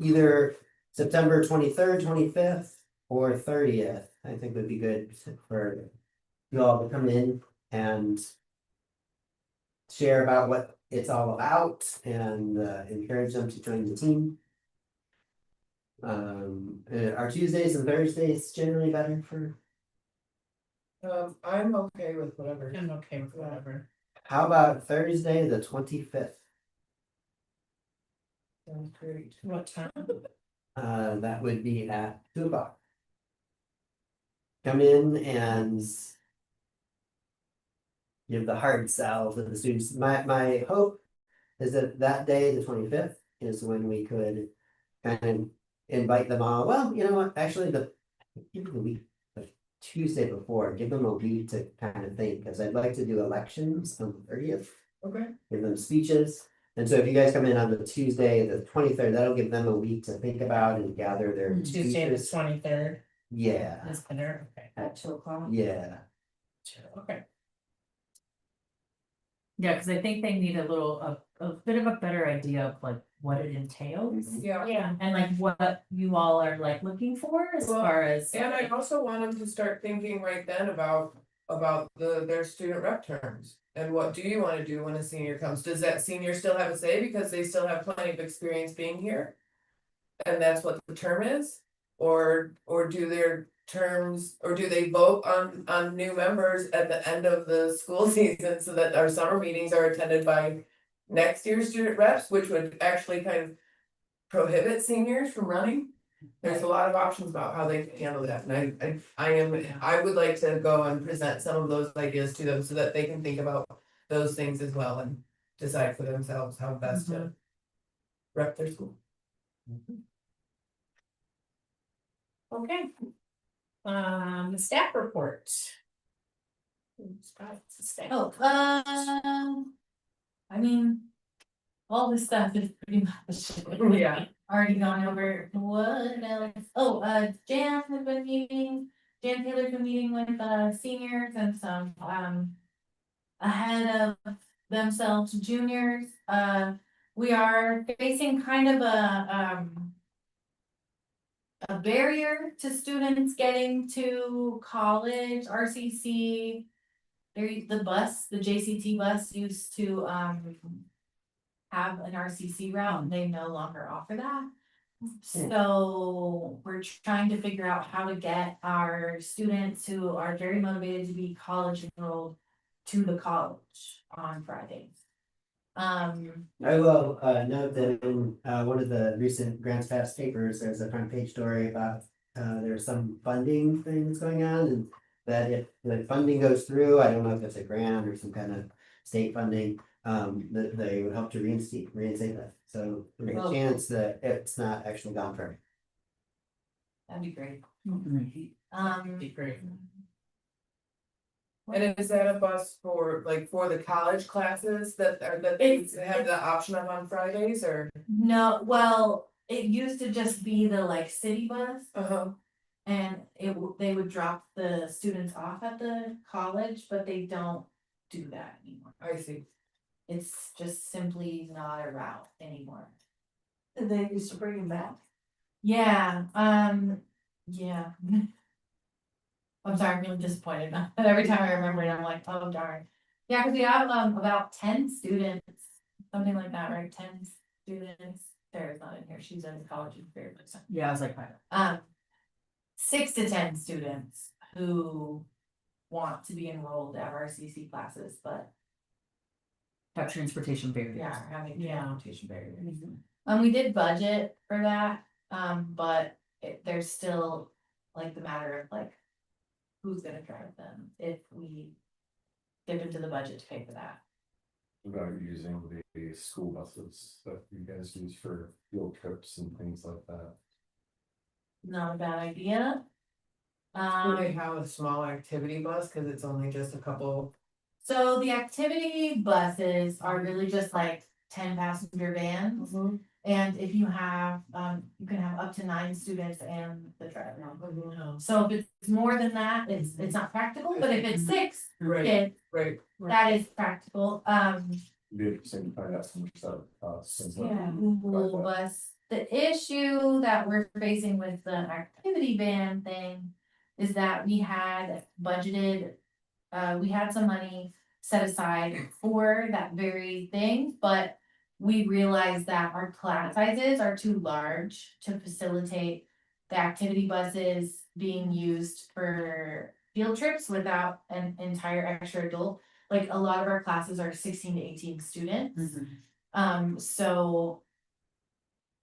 either September 23rd, 25th, or 30th, I think would be good for you all to come in and share about what it's all about and encourage them to join the team. Are Tuesdays and Thursdays generally better for? I'm okay with whatever. I'm okay with whatever. How about Thursday, the 25th? Sounds great. What time? That would be at 2 o'clock. Come in and give the hard sell to the students. My hope is that that day, the 25th, is when we could kind of invite them all. Well, you know what, actually give them the week, the Tuesday before, give them a week to kind of think, because I'd like to do elections on the 30th. Okay. Give them speeches. And so if you guys come in on the Tuesday, the 23rd, that'll give them a week to think about and gather their Tuesday, the speeches. 23rd. Yeah, Is better, okay. At 2 o'clock. yeah. Sure, okay. Yeah, because I think they need a bit of a better idea of like what it entails. Yeah. And like what you all are like looking for as Well, far as. And I also want them to start thinking right then about their student rep terms. And what do you wanna do when a senior comes? Does that senior still have a say because they still have plenty of experience being here? And that's what the term is? Or do their terms, or do they vote on new members at the end of the school season so that our summer meetings are attended by next year's student reps, which would actually kind of prohibit seniors from running? There's a lot of options about how they can handle that, and I would like to go and present some of those ideas to them so that they can think about those things as well and decide for themselves how best to rep their school. Okay. The staff report. Oh, I mean, all this stuff is pretty much. Yeah. Already gone over. What else? Oh, Jan has been meeting, Jan Taylor's been meeting with seniors and some ahead of themselves juniors. We are facing kind of a barrier to students getting to college, RCC. The JCT bus used to have an RCC route and they no longer offer that. So we're trying to figure out how to get our students who are very motivated to be college enrolled to the college on Fridays. I will note that in one of the recent grants past papers, there's a front page story about there's some funding things going on, and that if the funding goes through, I don't know if it's a grant or some kind of state funding, that they would help to reinstate that. So there's a chance that it's not actually gone forever. That'd be great. Be great. And is that a bus for the college classes that they have the option of on Fridays or? No, well, it used to just be the like city bus. And they would drop the students off at the college, but they don't do that anymore. I see. It's just simply not a route anymore. And they used to bring him back. Yeah, yeah. I'm sorry, I'm really disappointed, but every time I remember it, I'm like, oh darn. Yeah, cause we have about 10 students, something like that, right, 10 students. Sarah's not in here, she's in college and very much. Yeah, I was like, Um, 6 to 10 students who want to be enrolled at RCC classes, but have transportation barriers. yeah, are having Yeah. transportation barriers. We did budget for that, but there's still like the matter of like, who's gonna drive them if we dip into the budget to pay for that. About using the school buses that you guys use for field trips and things like that. Not a bad idea. Do they have a small activity bus, cause it's only just a couple? So the activity buses are really just like 10-passenger vans. And if you have, you can have up to 9 students and the driver. So if it's more than that, it's not practical, but if it's 6 Right, kids, right. that is practical. It'd be interesting to find out some stuff, since. Yeah, school bus. The issue that we're facing with the activity van thing is that we had budgeted, we had some money set aside for that very thing, but we realized that our class sizes are too large to facilitate the activity buses being used for field trips without an entire extra adult. Like a lot of our classes are 16 to 18 students. So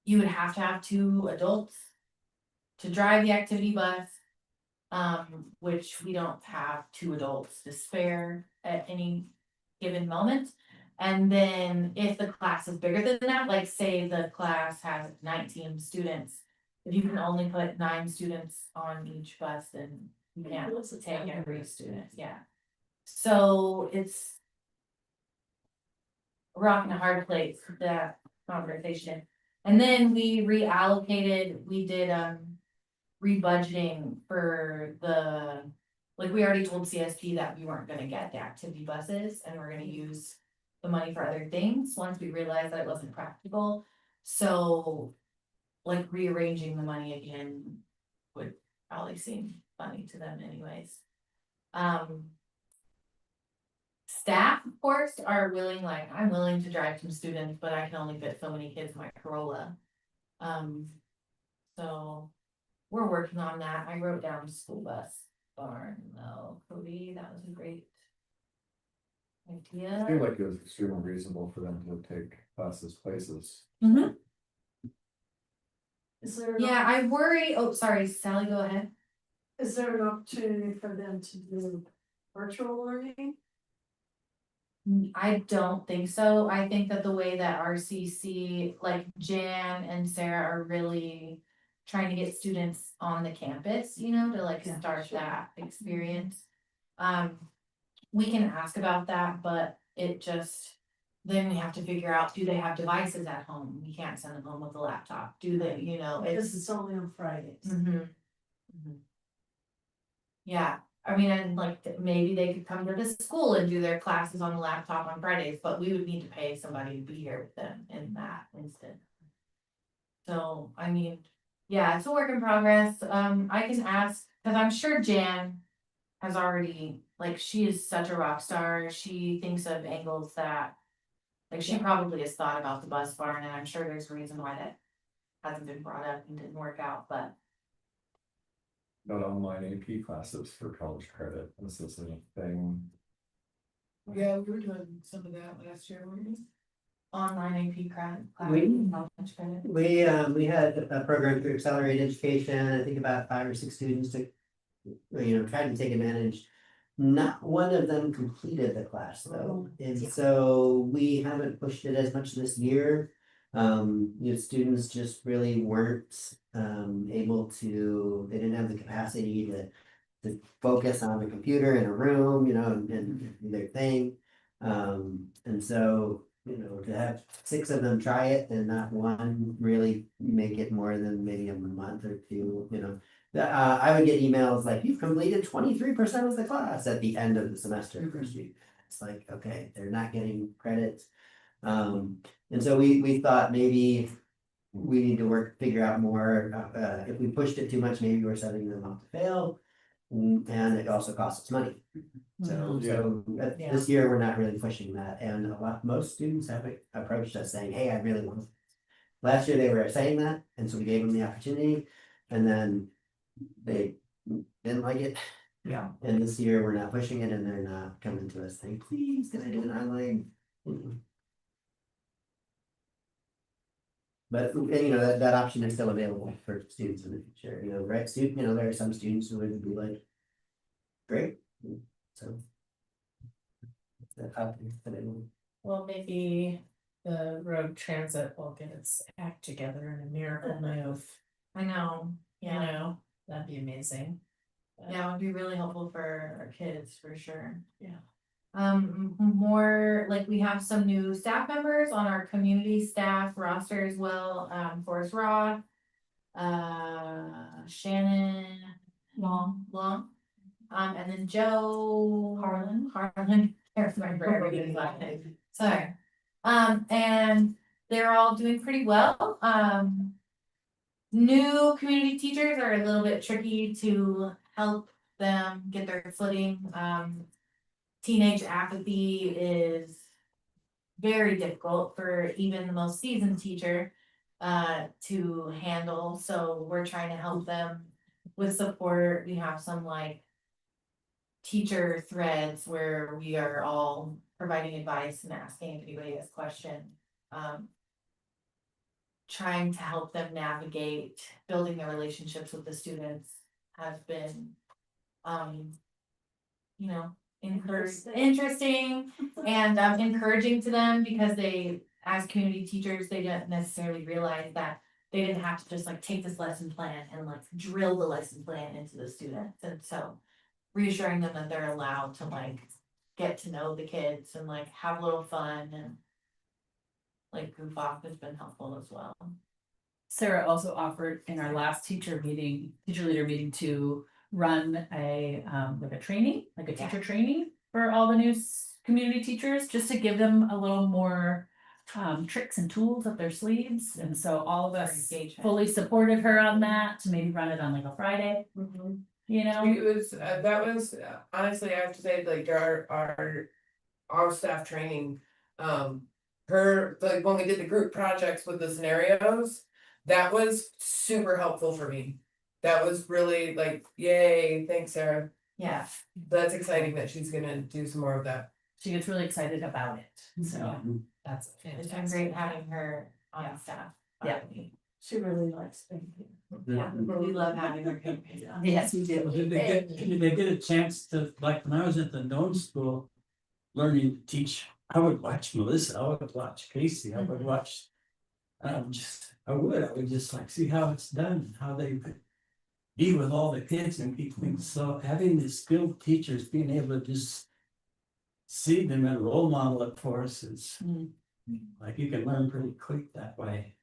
you would have to have 2 adults to drive the activity bus. Which we don't have 2 adults to spare at any given moment. And then if the class is bigger than that, like say the class has 19 students, if you can only put 9 students on each bus, then you can't take every student, yeah. So it's a rock and a hard place, that conversation. And then we reallocated, we did rebudgeting for the, like, we already told CSP that we weren't gonna get the activity buses and we're gonna use the money for other things, once we realized that it wasn't practical. So, like, rearranging the money again would probably seem funny to them anyways. Staff, of course, are willing, like, I'm willing to drive some students, but I can only fit so many kids in my Corolla. So we're working on that. I wrote down school bus barn though, Cody, that was a great idea. I feel like it was extremely reasonable for them to take classes places. Is there? Yeah, I worry, oh, sorry, Sally, go ahead. Is there an opportunity for them to do virtual learning? I don't think so. I think that the way that RCC, like Jan and Sarah are really trying to get students on the campus, you know, to like Yeah, start sure. that experience. We can ask about that, but it just, then we have to figure out, do they have devices at home? We can't send them home with a laptop. Do they, you know, it's. This is only on Fridays. Yeah, I mean, and like maybe they could come to the school and do their classes on the laptop on Fridays, but we would need to pay somebody to be here with them in that instant. So, I mean, yeah, it's a work in progress. I can ask, cause I'm sure Jan has already, like, she is such a rock star. She thinks of angles that, like, she probably has thought about the bus barn, and I'm sure there's a reason why that hasn't been brought up and didn't work out, but. Not online AP classes for college credit, this is a thing. Yeah, we were doing some of that last year, weren't we? Online AP credit. We had a program through Accelerated Education, I think about 5 or 6 students to, tried to take advantage. Not one of them completed the class though, and so we haven't pushed it as much this year. Students just really weren't able to, they didn't have the capacity to focus on the computer in a room, and do their thing. And so, to have 6 of them try it and not one really make it more than maybe a month or 2, I would get emails like, you've completed 23% of the class at the end of the semester. it's like, okay, they're not getting credit. And so we thought maybe we need to figure out more, if we pushed it too much, maybe we're setting them up to fail. And it also costs us money. So, this year, we're not really pushing that, and most students have approached us saying, hey, I really want. Last year, they were saying that, and so we gave them the opportunity, and then they didn't like it. Yeah. And this year, we're not pushing it, and they're not coming to us saying, please, can I do it online? But, that option is still available for students in the future, right, there are some students who would be like, great, so. That happens, but anyway. Well, maybe the road transit will get its act together in a miracle move, I know, you know, that'd be amazing. yeah, it would be really helpful for our kids, for sure. Yeah. More, like, we have some new staff members on our community staff roster as well, Forrest Roth. Shannon Long. And then Joe Harlan, can't remember everybody's last name, sorry. And they're all doing pretty well. New community teachers are a little bit tricky to help them get their footing. Teenage apathy is very difficult for even the most seasoned teacher to handle, so we're trying to help them with support. We have some like teacher threads where we are all providing advice and asking if anybody has questions. Trying to help them navigate building their relationships with the students has been interesting and encouraging to them, because they, as community teachers, they didn't necessarily realize that they didn't have to just like take this lesson plan and like drill the lesson plan into the students. And so reassuring them that they're allowed to like get to know the kids and like have a little fun and like goof off has been helpful as well. Sarah also offered in our last teacher leader meeting to run a training, like a teacher training for all the new community teachers, just to give them a little more tricks and tools up their sleeves. And so all of us fully supported her on that, to maybe run it on like a Friday. It was, that was, honestly, I have to say, like, our staff training, like, when we did the group projects with the scenarios, that was super helpful for me. That was really like, yay, thanks, Sarah. Yeah. That's exciting that she's gonna do some more of that. She gets really excited about it, so that's It's fantastic. been great having her on staff. Yeah. She really likes being here. Yeah, we love having her. Yes, we do. Did they get a chance to, like, when I was at the Node School, learning to teach, I would watch Melissa, I would watch Casey, I would watch. I would just like see how it's done, how they be with all the kids and keep things, so having these skilled teachers, being able to just see them and role model it for us is, like, you can learn pretty quick that way.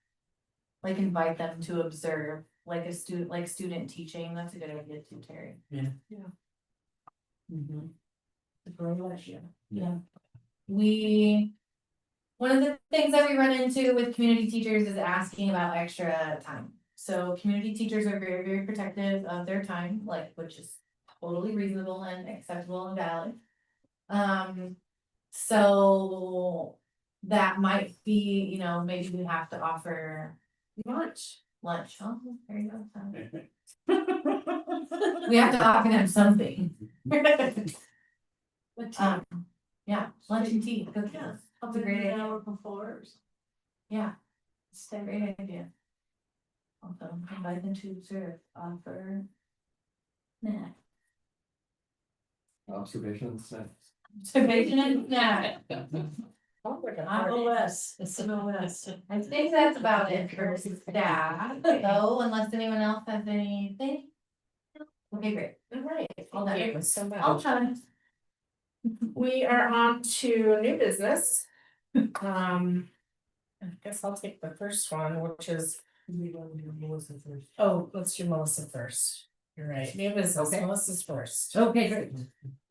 Like invite them to observe, like a student, like student teaching, that's a good idea too, Terry. Yeah. It's a great idea. Yeah. One of the things that we run into with community teachers is asking about extra time. So community teachers are very, very protective of their time, like, which is totally reasonable and acceptable and valid. So that might be, maybe we have to offer lunch, oh, there you go. We have to offer them something. Yeah, lunch and tea, cookies. That's a great idea. Hour before. Yeah, it's a great idea. Also, invite them to serve, offer. Snack. Observations. Observation and snack. OS, it's an OS. I think that's about it for staff, so unless anyone else has anything. Okay, great. All right, All thank done. you so much. All done. We are on to new business. I guess I'll take the first one, which is. Oh, let's do Melissa first. You're right, Melissa's first. Okay, great.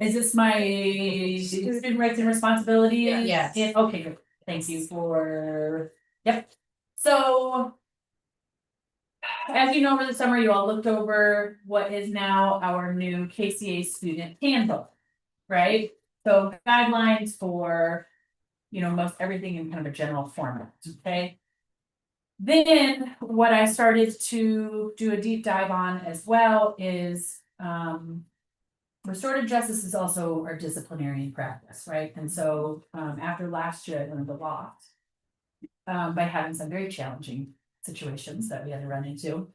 Is this my student rights and responsibilities? Yes. Yeah, okay, good. Thank you for, yep. So. As you know, over the summer, you all looked over what is now our new KCA student handbook, right? So guidelines for, most everything in kind of a general format, okay? Then what I started to do a deep dive on as well is, restorative justice is also our disciplinary practice, right? And so, after last year, I learned a lot. By having some very challenging situations that we had to run into.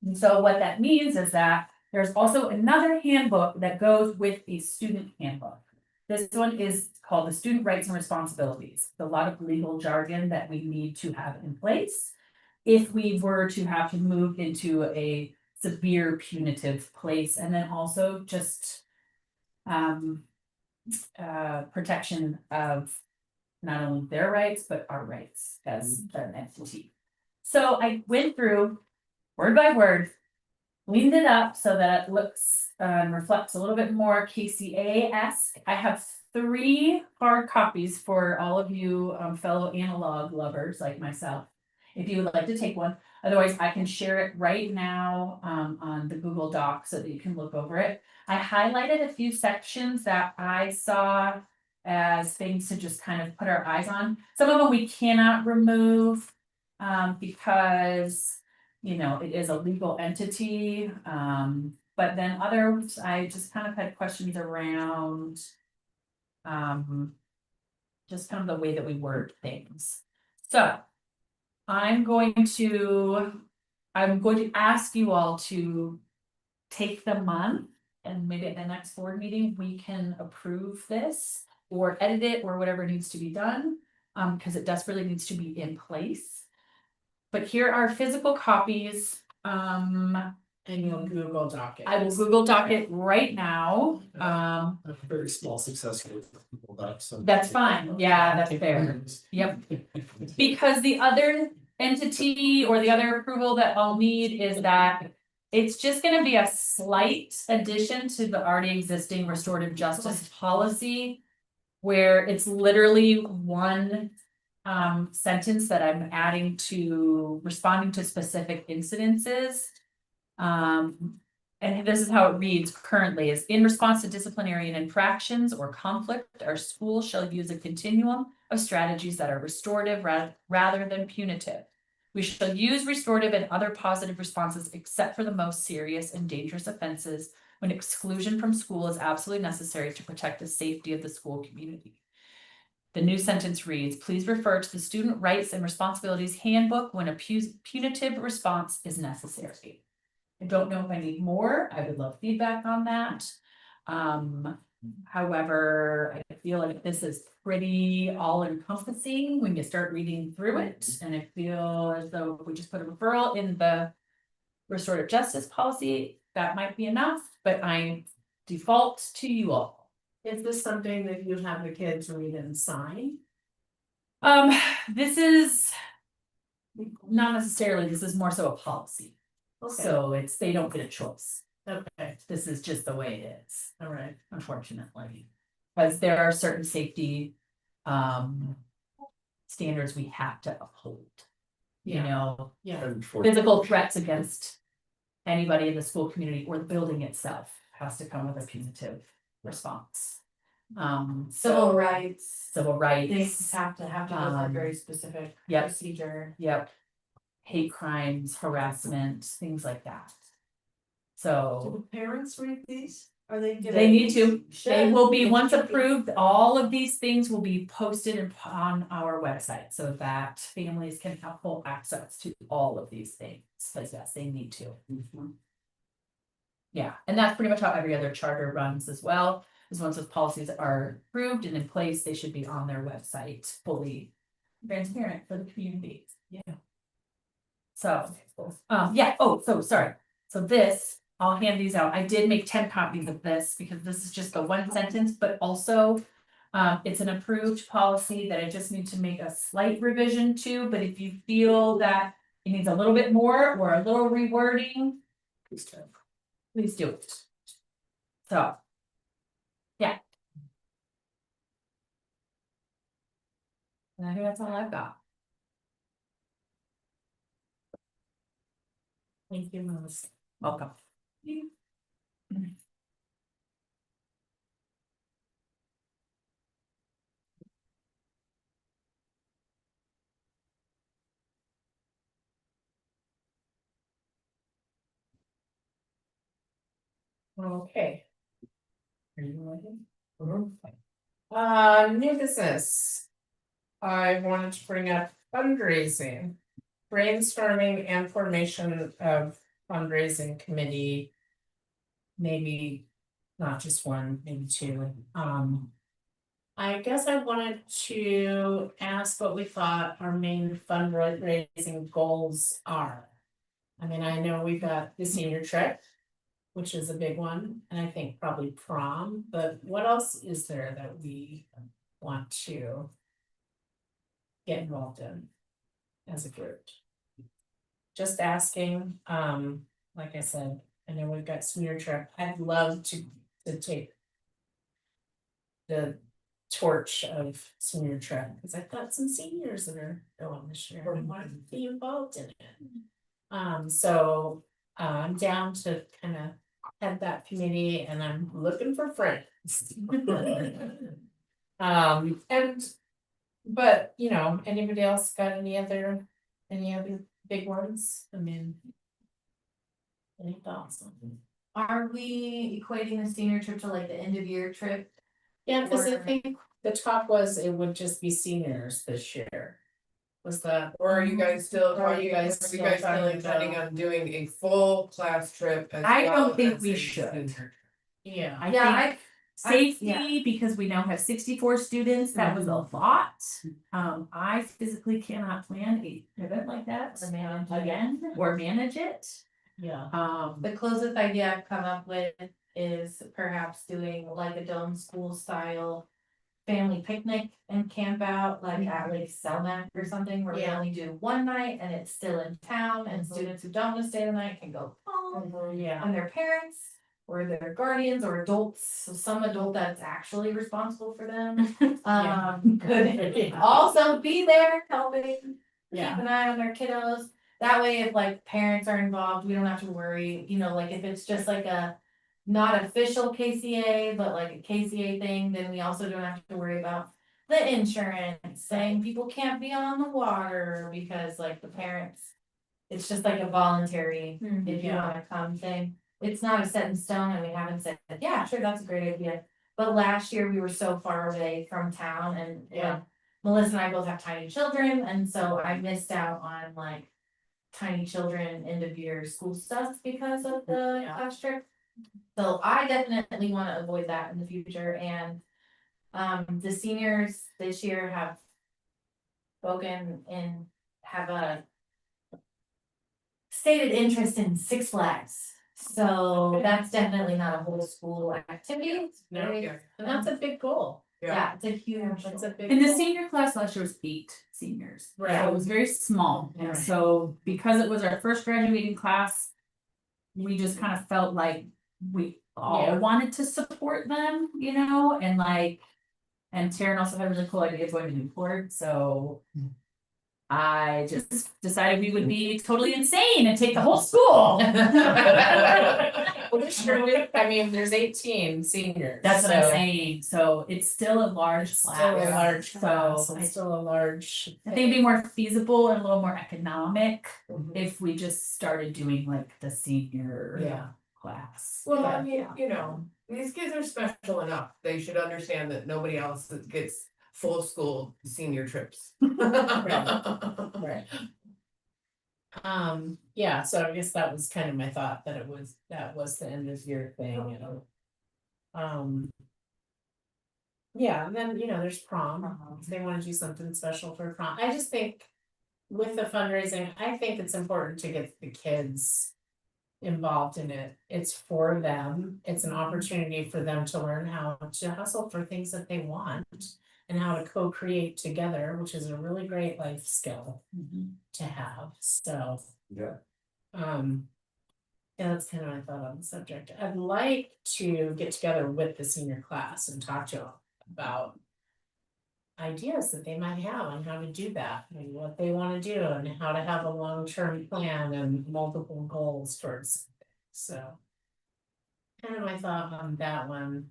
And so what that means is that there's also another handbook that goes with a student handbook. This one is called the Student Rights and Responsibilities. A lot of legal jargon that we need to have in place if we were to have to move into a severe punitive place, and then also just protection of not only their rights, but our rights as an entity. So I went through word by word, cleaned it up so that it looks reflects a little bit more KCA-esque. I have 3 hard copies for all of you fellow analog lovers like myself. If you would like to take one, otherwise I can share it right now on the Google Doc so that you can look over it. I highlighted a few sections that I saw as things to just kind of put our eyes on. Some of them we cannot remove because it is a legal entity. But then others, I just kind of had questions around just kind of the way that we word things. So I'm going to ask you all to take the month, and maybe at the next board meeting, we can approve this or edit it or whatever needs to be done, because it desperately needs to be in place. But here are physical copies. And you'll Google Doc it. I will Google Doc it right now. A very small success with people that, so. That's fine. Yeah, that's fair. Yep. Because the other entity or the other approval that I'll need is that it's just gonna be a slight addition to the already existing restorative justice policy, where it's literally one sentence that I'm adding to responding to specific incidences. And this is how it reads currently: is in response to disciplinary infractions or conflict, our school shall use a continuum of strategies that are restorative rather than punitive. We shall use restorative and other positive responses except for the most serious and dangerous offenses when exclusion from school is absolutely necessary to protect the safety of the school community. The new sentence reads, please refer to the Student Rights and Responsibilities Handbook when a punitive response is necessary. I don't know if I need more. I would love feedback on that. However, I feel like this is pretty all encompassing when you start reading through it. And I feel as though if we just put a referral in the restorative justice policy, that might be enough, but I default to you all. Is this something that you have the kids read and sign? This is not necessarily, this is more so a policy. Okay. So they don't get a choice. Okay, This is just the way it is, all right. unfortunately. Because there are certain safety standards we have to uphold. Yeah. And for Physical threats against anybody in the school community or the building itself has to come with a punitive response. Civil rights, Civil rights. things have to go through a very specific Yep. procedure. Yep. Hate crimes, harassment, things like that. Do So the parents read these? Are they? they need to, they Should. will be, once approved, all of these things will be posted on our website so that families can have full access to all of these things, because yes, they need to. Yeah, and that's pretty much how every other charter runs as well, is once those policies are approved and in place, they should be on their website, fully transparent for the community. Yeah. So, yeah, oh, so sorry. So this, I'll hand these out. I did make 10 copies of this because this is just the one sentence, but also it's an approved policy that I just need to make a slight revision to, but if you feel that it needs a little bit more or a little rewording, please do it. So. Yeah. And I think that's all I've got. Thank you, Melissa. Welcome. Okay. Are you ready? New business. I wanted to bring up fundraising. Brainstorming and formation of fundraising committee. Maybe not just one, maybe two. I guess I wanted to ask what we thought our main fundraising goals are. I mean, I know we've got the senior trip, which is a big one, and I think probably prom, but what else is there that we want to get involved in as a group? Just asking, like I said, I know we've got senior trip, I'd love to take the torch of senior trip, because I've got some seniors that are going this year and want to be involved in it. So I'm down to kind of head that committee, and I'm looking for friends. But you know, anybody else got any other big ones? I mean, any thoughts on them? Are we equating the senior trip to like the end of year trip? Yeah, because I Or- think the talk was it would just be seniors this year. Was that, or are you guys still, Or are you guys are you still guys still talking intending about- on doing a full class trip as well? I don't think as we a should. senior? Yeah. I Yeah, think safety, because we now have 64 students, that was a lot. I physically cannot plan a event like that Or manage it. again, or manage it. Yeah. The closest idea I've come up with is perhaps doing like a dome school style family picnic and camp out, like at Lake Selmac or something, where we Yeah. only do one night and it's still in town, and students who don't want to stay the night can go home. Yeah. And their parents or their guardians or adults, so some adult that's actually responsible for them, could also be there helping keep Yeah. an eye on their kiddos. That way, if like parents are involved, we don't have to worry, you know, like if it's just like a not official KCA, but like a KCA thing, then we also don't have to worry about the insurance, saying people can't be on the water because like the parents. It's just like a voluntary, if you Yeah. wanna come thing. It's not a set in stone, and we haven't said, yeah, sure, that's a great idea. But last year we were so far away from town, and Yeah. Melissa and I both have tiny children, and so I missed out on like tiny children end of year school stuff because of the Yeah. class trip. So I definitely wanna avoid that in the future, and the seniors this year have spoken and have a stated interest in Six Flags. So that's definitely not a whole school activity. It's No, very- yeah. And that's a big goal. Yeah, it's a huge. That's a big. And the goal. senior class last year was 8 seniors. Right. So it was very small, and Right. so because it was our first graduating class. We just kind of felt like we all Yeah. wanted to support them, you know, and like. And Taryn also had a really cool idea of going to Newport, so. I just decided we would be totally insane and take the whole school. Well, this year I mean, there's 18 seniors. That's what I'm so saying, so it's still a large It's class. still a large class, So it's still a large. I think it'd be more feasible and a little more economic Mhm. if we just started doing like the senior Yeah. class. Well, I mean, you know, these kids are special enough. They should understand that nobody else gets full school senior trips. Right. Yeah, so I guess that was kind of my thought, that that was the end of year thing, you know. Yeah, and then, you know, there's prom, if they wanna do something special for prom, I just think. With the fundraising, I think it's important to get the kids. Involved in it, it's for them, it's an opportunity for them to learn how to hustle for things that they want. And how to co-create together, which is a really great life skill to have, so. Yeah. Yeah, that's kind of my thought on the subject. I'd like to get together with the senior class and talk to them about ideas that they might have on how to do that, and what they want to do, and how to have a long-term plan and multiple goals towards. So. Kind of my thought on that one.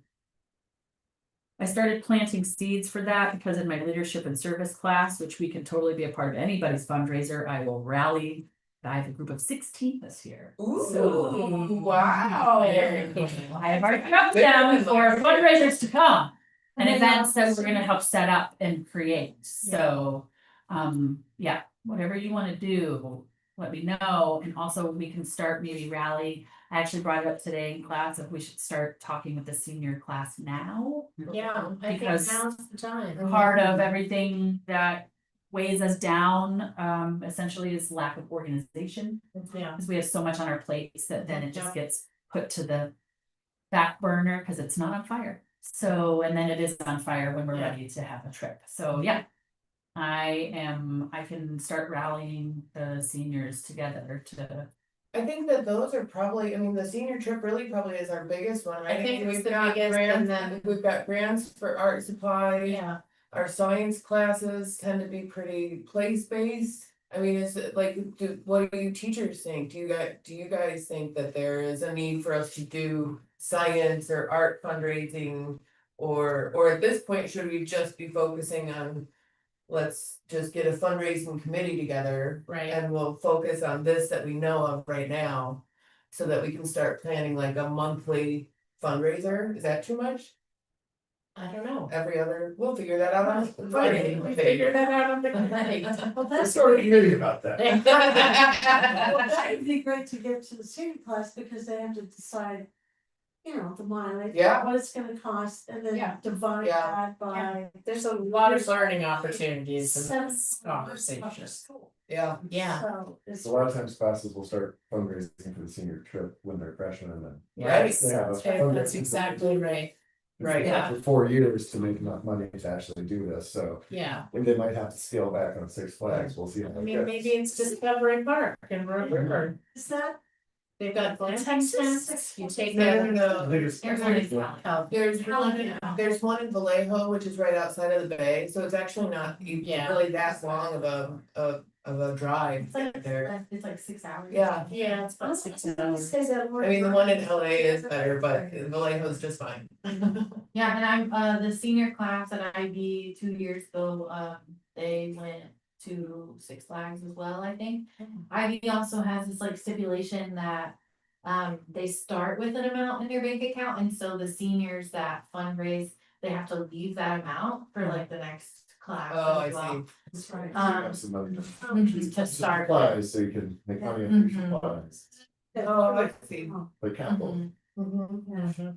I started planting seeds for that because in my leadership and service class, which we can totally be a part of anybody's fundraiser, I will rally. I have a group of 16 this year. Ooh, wow. I have already prepped them for fundraisers to come and events that we're gonna help set up and create. So, yeah, whatever you wanna do, let me know. And also we can start maybe rally. I actually brought it up today in class if we should start talking with the senior class now. Yeah, I think Because now's the time. Part of everything that weighs us down, essentially is lack of organization. Yeah, Because we have so much on our plates that then it just gets put to the back burner because it's not on fire. So, and then it is on fire when we're Yeah. ready to have a trip. So, yeah. I can start rallying the seniors together to. I think that those are probably, I mean, the senior trip really probably is our biggest one, right? I think it's We've the got biggest, and grants, then- we've got grants for art supplies. yeah, Our science classes tend to be pretty place-based. I mean, is it like, what do you teachers think? Do you guys think that there is a need for us to do science or art fundraising? Or at this point, should we just be focusing on, let's just get a fundraising committee together right. and we'll focus on this that we know of right now. So that we can start planning like a monthly fundraiser, is that too much? I don't know. Every other, we'll figure that out on Friday. We figured that out on the committee. Well, that's. Sort of hearing about that. Well, that would be great to get to the senior class because they have to decide, you know, the mileage. Yeah. What it's gonna cost and then Yeah. divide Yeah. that by. There's a lot of learning opportunities in Seven this hours of conversation. school. Yeah, Yeah, So it's. So a lot of times classes will start fundraising for the senior trip when they're freshmen and then. yes, They have a that's fundraising exactly right. Right. Yeah. For 4 years to make enough money to actually do this, so. Yeah, And they might have to scale back on Six Flags, we'll see how I it mean, goes. maybe it's Discovery Park and Road River. Is that? They've got glamping tents, you take no, no, a. no, Everybody's rallying. Oh, there's one in Vallejo, which is right outside of the bay, so it's actually not Yeah. really that long of a drive It's like, there. it's like 6 hours. Yeah. yeah, it's about 6 hours. I mean, the one in LA is better, but Vallejo's just fine. Yeah, and I'm, the senior class at IB 2 years ago, they went to Six Flags as well, I think. IB also has this like stipulation that, they start with an amount in their bank account, and so the seniors that fundraise, they have to leave that amount for like the next class Oh, I as well. see. That's right. So you have some money To start. supplies, so you can make money on your Mhm. supplies, Oh, I see. like capital. Mhm.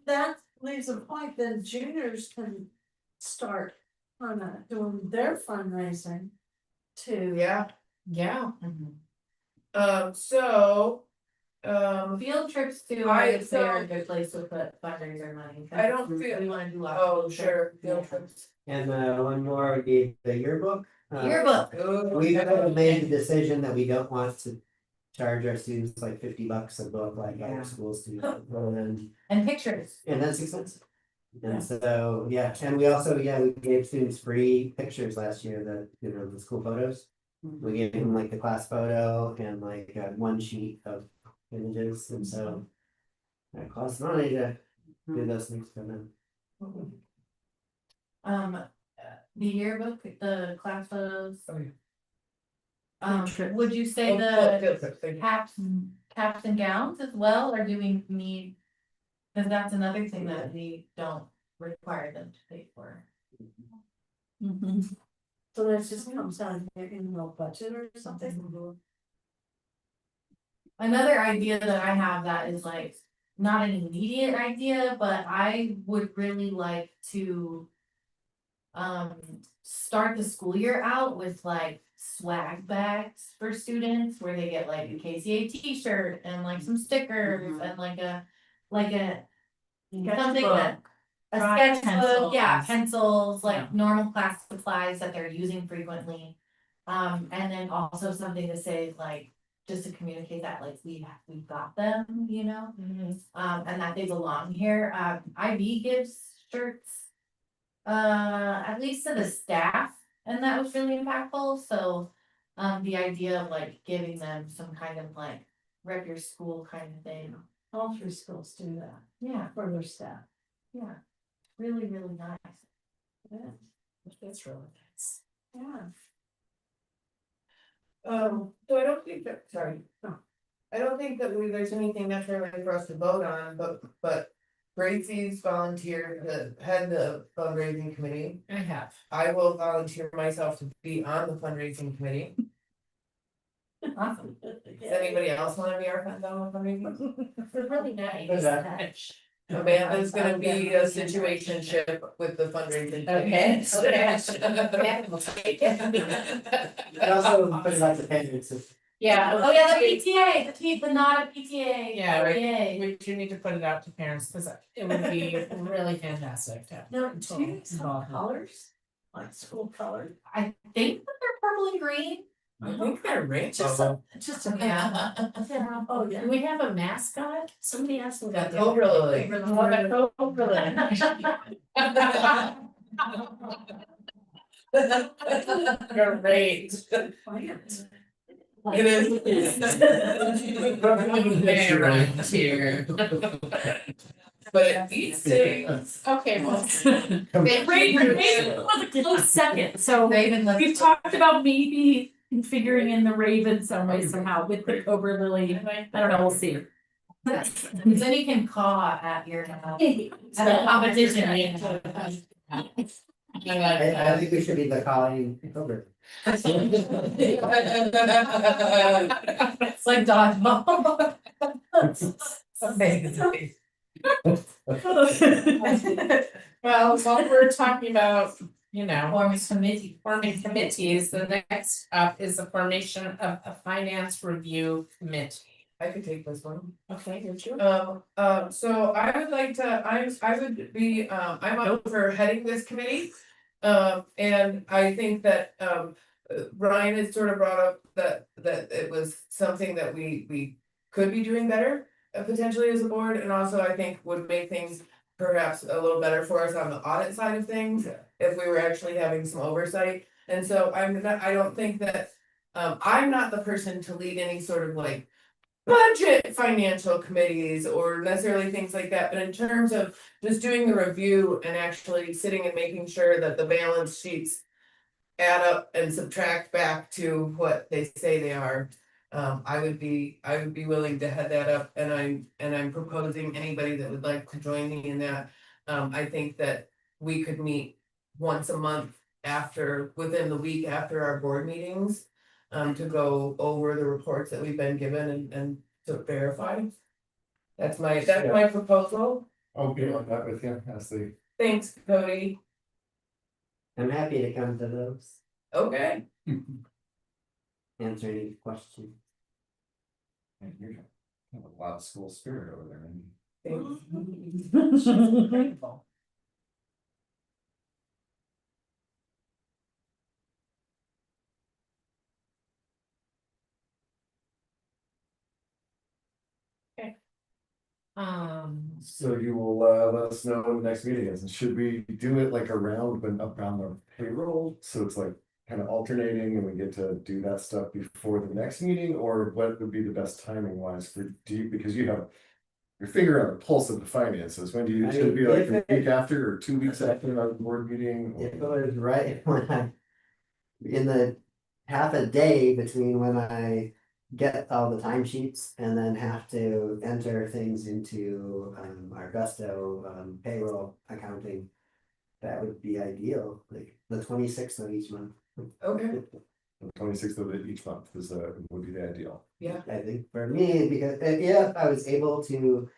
That leaves a point, then juniors can start on doing their fundraising too. Yeah, Yeah, so, Field trips too, I- I would say are a so- good place to put fundraiser money. I don't feel- We wanna do lots. oh, of sure, trips. field trips. And one more would be the yearbook. Yearbook. Ooh, We've okay. made the decision that we don't want to charge our students like $50 a book like Yeah. other schools do. And And pictures. that's expensive. Yeah. And so, yeah, and we also, we gave students free pictures last year, the school photos. We gave them like the class photo and like one sheet of images, and so. It costs money to do those things for them. The yearbook, the class photos. Oh, yeah. Would you say Oh, the field trips, thank you. caps and gowns as well, or do we need? Cause that's another thing that we don't require them to pay for. So that just comes out of their annual budget or something. Another idea that I have that is like, not an immediate idea, but I would really like to. Start the school year out with like swag bags for students where they get like a KCA t-shirt and like some stickers and like a. Something that. A Drawing sketchbook, yeah, pencils. pencils, like Yeah. normal class supplies that they're using frequently. And then also something to say like, just to communicate that like we've got them, you know? Mhm. And that they belong here. IB gives shirts. At least to the staff, and that was really impactful, so. The idea of like giving them some kind of like rep your school kind of thing. All three schools do that Yeah, for their staff. yeah. Really, really nice. Yeah. That's really nice. Yeah. So I don't think that, sorry, no. I don't think that there's anything necessarily for us to vote on, but Gracie's volunteered to head the fundraising committee. I have. I will volunteer myself to be on the fundraising committee. Awesome. Does anybody else wanna be our friend on the fundraising? It's really nice. Okay. Amanda's gonna be a situationship with the fundraising. Okay, And also put it out to parents if Yeah. Oh, yeah, the PTA, the not a PTA. Yeah, right. Yay. We do need to put it out to parents, because it would be really fantastic to have. Now, total do you have involvement. colors? Like school colors? I think that they're purple and green. I think they're rich. Just a. Yeah. Oh, yeah. Do we have a mascot? Somebody asked me that. the other Cobra day. Lily. Oh, the Cobra Lily. Great. Plants. It is. They around here. But these days. Okay, well. Raven was a close second, so we've talked about maybe configuring in the Raven some way somehow with the Cobra Lily. I don't know, we'll see. Then you can caw at your. At the competition, I think we should be the calling over. It's like dodgeball. Amazing. Well, while we're talking about, Forming committee. forming committees, the next up is the formation of a finance review committee. I could take this one. Okay, would you? So I would like to, I would be, I'm up for heading this committee. And I think that, Ryan has sort of brought up that it was something that we could be doing better. Potentially as a board, and also I think would make things perhaps a little better for us on the audit side of things. If we were actually having some oversight, and so I don't think that, I'm not the person to lead any sort of like. Budget financial committees or necessarily things like that, but in terms of just doing the review and actually sitting and making sure that the balance sheets. Add up and subtract back to what they say they are. I would be willing to head that up, and I'm proposing anybody that would like to join me in that. I think that we could meet once a month within the week after our board meetings. To go over the reports that we've been given and to verify. That's my proposal. I'll be on that with you as the. Thanks, Cody. I'm happy to come to those, Okay. answer any questions. And you have a lot of school spirit over there. Thanks. So you will let us know when the next meeting is, and should we do it like around the payroll, so it's like. Kind of alternating and we get to do that stuff before the next meeting, or what would be the best timing wise for because you have. Your finger on the pulse of the finances, when do you, should it be like a week after or 2 weeks after our board meeting? If it was right when in the half a day between when I get all the timesheets and then have to enter things into our Gusto payroll accounting. That would be ideal, like the 26th of each month. Okay. The 26th of each month would be the ideal. Yeah. I think for me, because if I was able to,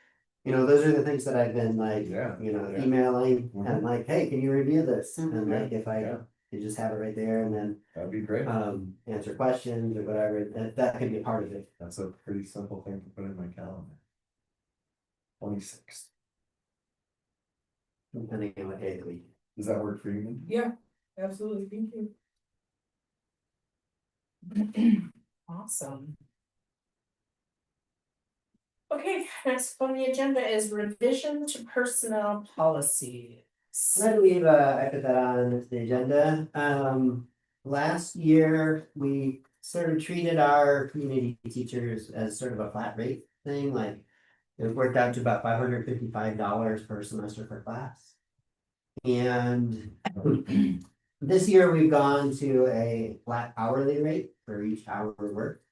those are the things that I've been like, Yeah. emailing Mhm. and like, hey, can you review this? Mhm. And like, if I Yeah. could just have it right there and then That'd be great. answer questions or whatever, that could be a part of it. That's a pretty simple thing to put in my calendar. 26th. Depending on what day of the week. Does that work for you? Yeah, absolutely. Thank you. Awesome. Okay, next on the agenda is revision to personnel policies. I believe I put that on the agenda. Last year, we sort of treated our community teachers as sort of a flat rate thing, like. It worked out to about $555 per semester per class. And this year we've gone to a flat hourly rate for each hour worked.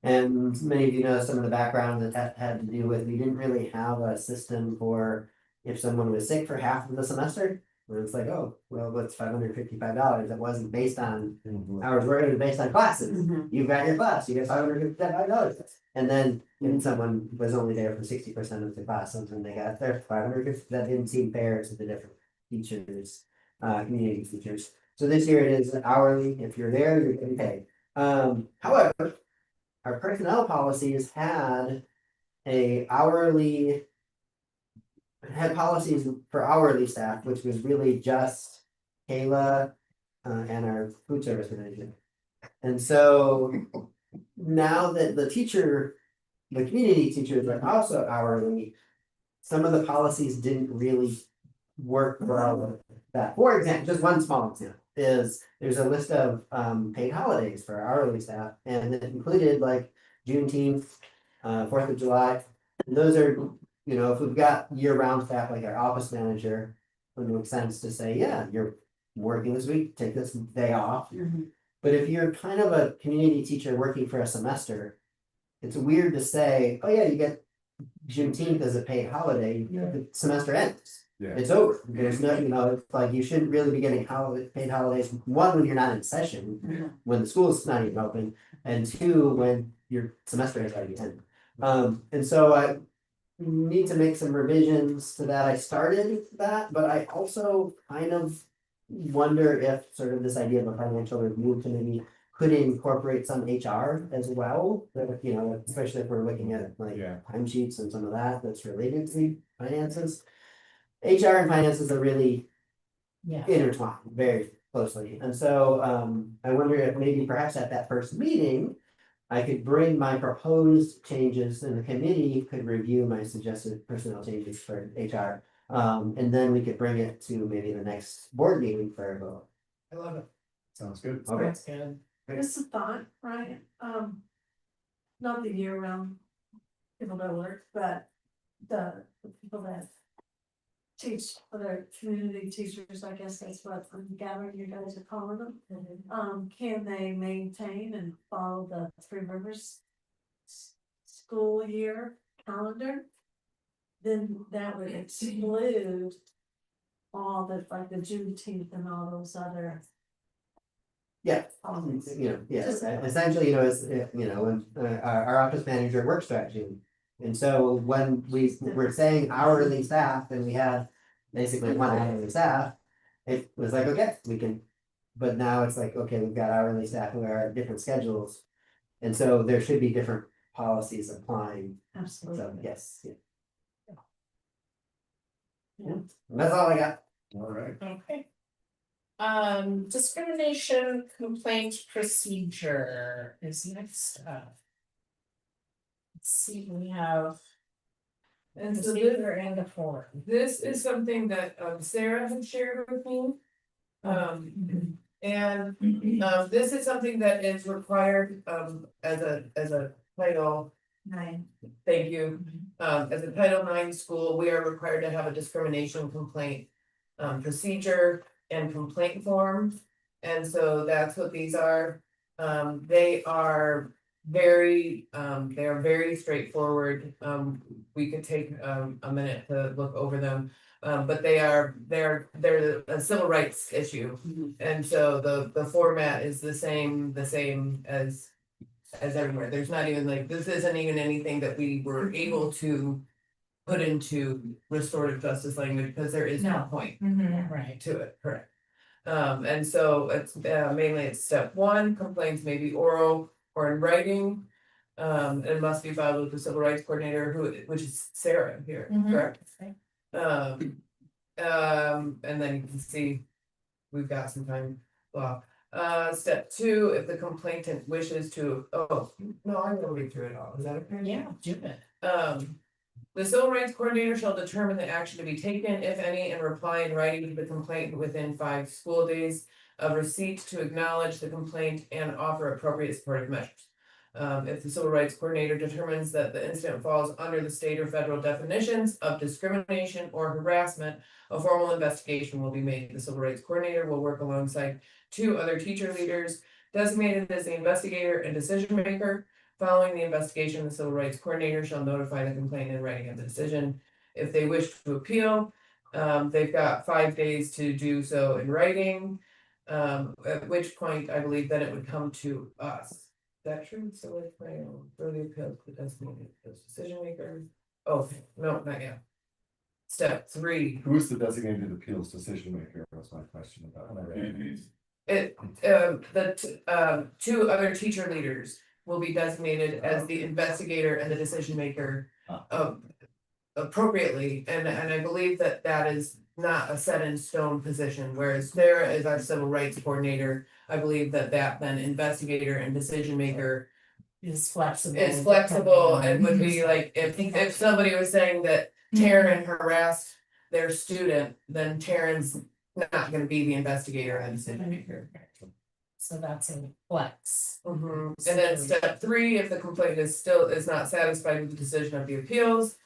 And many of you know some of the background that had to do with, we didn't really have a system for if someone was sick for half of the semester. Where it's like, oh, well, what's $555? It wasn't based on hours worked, it was based on classes. You've got your class, you get $555. And then if someone was only there for 60% of the class, something they got there 550, that didn't seem fair to the different teachers, community teachers. So this year it is hourly. If you're there, you're getting paid. However, our personnel policies had policies for hourly staff, which was really just Kayla and our food service manager. And so now that the community teachers are also hourly, some of the policies didn't really work well with that. For example, just one small example is there's a list of paid holidays for hourly staff, and it included like Juneteenth, 4th of July. And those are, if we've got year-round staff like our office manager, it would make sense to say, yeah, you're working this week, take this day off. But if you're kind of a community teacher working for a semester, it's weird to say, oh yeah, you get Juneteenth as a paid holiday, the semester ends. Yeah. It's over. There's no, it's like you shouldn't really be getting paid holidays. One, when you're not in session, when the school's not even open, and two, when your semester has already ended. And so I need to make some revisions to that. I started that, but I also kind of wonder if sort of this idea of a financial review committee could incorporate some HR as well, especially if we're looking at like timesheets and some of that's related to finances. HR and finances are really intertwined very closely. And so I wonder if maybe perhaps at that first meeting, I could bring my proposed changes and the committee could review my suggested personnel changes for HR. And then we could bring it to maybe the next board meeting for a vote. I love it. Sounds good. Okay. That's good. Just a thought, right? Not the year round people that work, but the people that teach other community teachers, I guess that's what I'm gathering you guys are calling them. Can they maintain and follow the Three Rivers school year calendar? Then that would exclude all the, like the Juneteenth and all those other. Yeah, Just- essentially, it's, when our office manager works strategy. And so when we were saying hourly staff and we had basically one hourly staff, it was like, okay, we can, but now it's like, okay, we've got hourly staff who are at different schedules. And so there should be different policies applying. Absolutely. So, yes. Yeah. That's all I got. All right. Okay. Discrimination complaint procedure is next up. Let's see, we have And the so procedure and the form. this is something that Sarah had shared with me. And this is something that is required as a Title. Thank you. As a Title IX school, we are required to have a discrimination complaint procedure and complaint form. And so that's what these are. They are very straightforward. We could take a minute to look over them. But they're a civil rights issue. And so the format is the same as everywhere. There's not even like, this isn't even anything that we were able to put into restorative justice language because there is no point Right. to it, correct? And so it's mainly it's step one, complaints may be oral or in writing. It must be filed with the civil rights coordinator which is Sarah here, correct? And then you can see we've got some time. Well, step two, if the complainant wishes to, I'm gonna read through it all, is that okay? Yeah, do it. The civil rights coordinator shall determine the action to be taken, if any, and reply in writing to the complaint within 5 school days of receipt to acknowledge the complaint and offer appropriate supportive measures. If the civil rights coordinator determines that the incident falls under the state or federal definitions of discrimination or harassment, a formal investigation will be made. The civil rights coordinator will work alongside 2 other teacher leaders designated as the investigator and decision maker. Following the investigation, the civil rights coordinator shall notify the complainant in writing of the decision. If they wish to appeal, they've got 5 days to do so in writing. At which point I believe then it would come to us. Is that true? So it's my further appeal to the designated decision maker. Oh, no, not yet. Step 3. Who's the designated appeals decision maker? Was my question about. The 2 other teacher leaders will be designated as the investigator and the decision maker. Appropriately, and I believe that that is not a set in stone position, whereas Sarah is our civil rights coordinator. I believe that then investigator and decision maker Is flexible. is flexible and would be like, if somebody was saying that Taryn harassed their student, then Taryn's not gonna be the investigator and decision maker. So that's a flex. And then step 3, if the complaint is not satisfied with the decision of the appeals.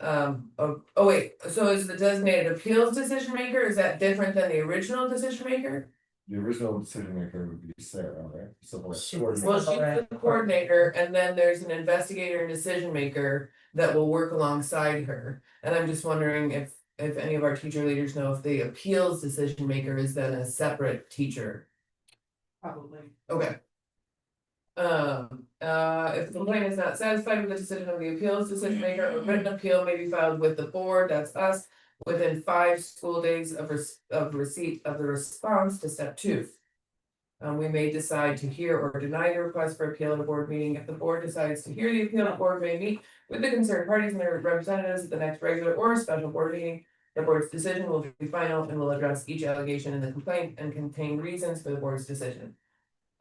Wait, so is the designated appeals decision maker, is that different than the original decision maker? The original decision maker would be Sarah, right? Civil rights She- coordinator. Well, she's the coordinator, and then there's an investigator and decision maker that will work alongside her. And I'm just wondering if any of our teacher leaders know if the appeals decision maker is then a separate teacher. Probably. Okay. If the complaint is not satisfied with the decision of the appeals decision maker, a written appeal may be filed with the board, that's us, within 5 school days of receipt of the response to step 2. We may decide to hear or deny the request for appeal at a board meeting. If the board decides to hear the appeal, the board may meet with the concerned parties and their representatives at the next regular or special board meeting. The board's decision will be final and will address each allegation in the complaint and contain reasons for the board's decision.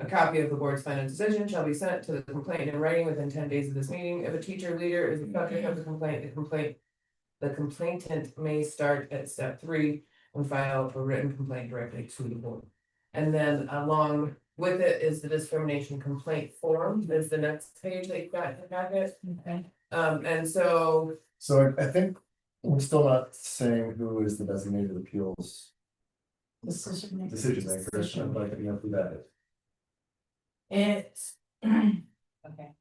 A copy of the board's final decision shall be sent to the complainant in writing within 10 days of this meeting. If a teacher leader is the subject of the complaint, the complainant may start at step 3 and file a written complaint directly to the board. And then along with it is the discrimination complaint form, is the next page that you've got in the packet. Okay. And so So I think we're still not saying who is the designated appeals Decision maker. decision maker. I'm like, you know who that is. It's, okay,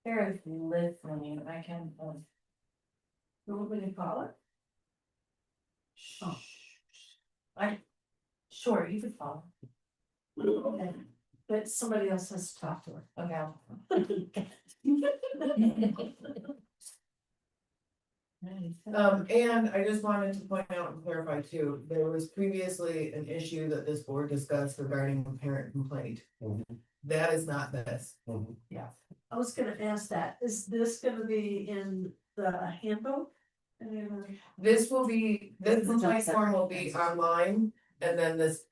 Sarah's listening, I can. What would you call it? Oh. Sure, you could follow. Okay. But somebody else has to talk to her. Okay. and I just wanted to point out and clarify too, there was previously an issue that this board discussed regarding a parent complaint. Mhm. That is not this. I was gonna ask that, is this gonna be in the handbook? This will be, this This is complaint just form will separate. be online, and then this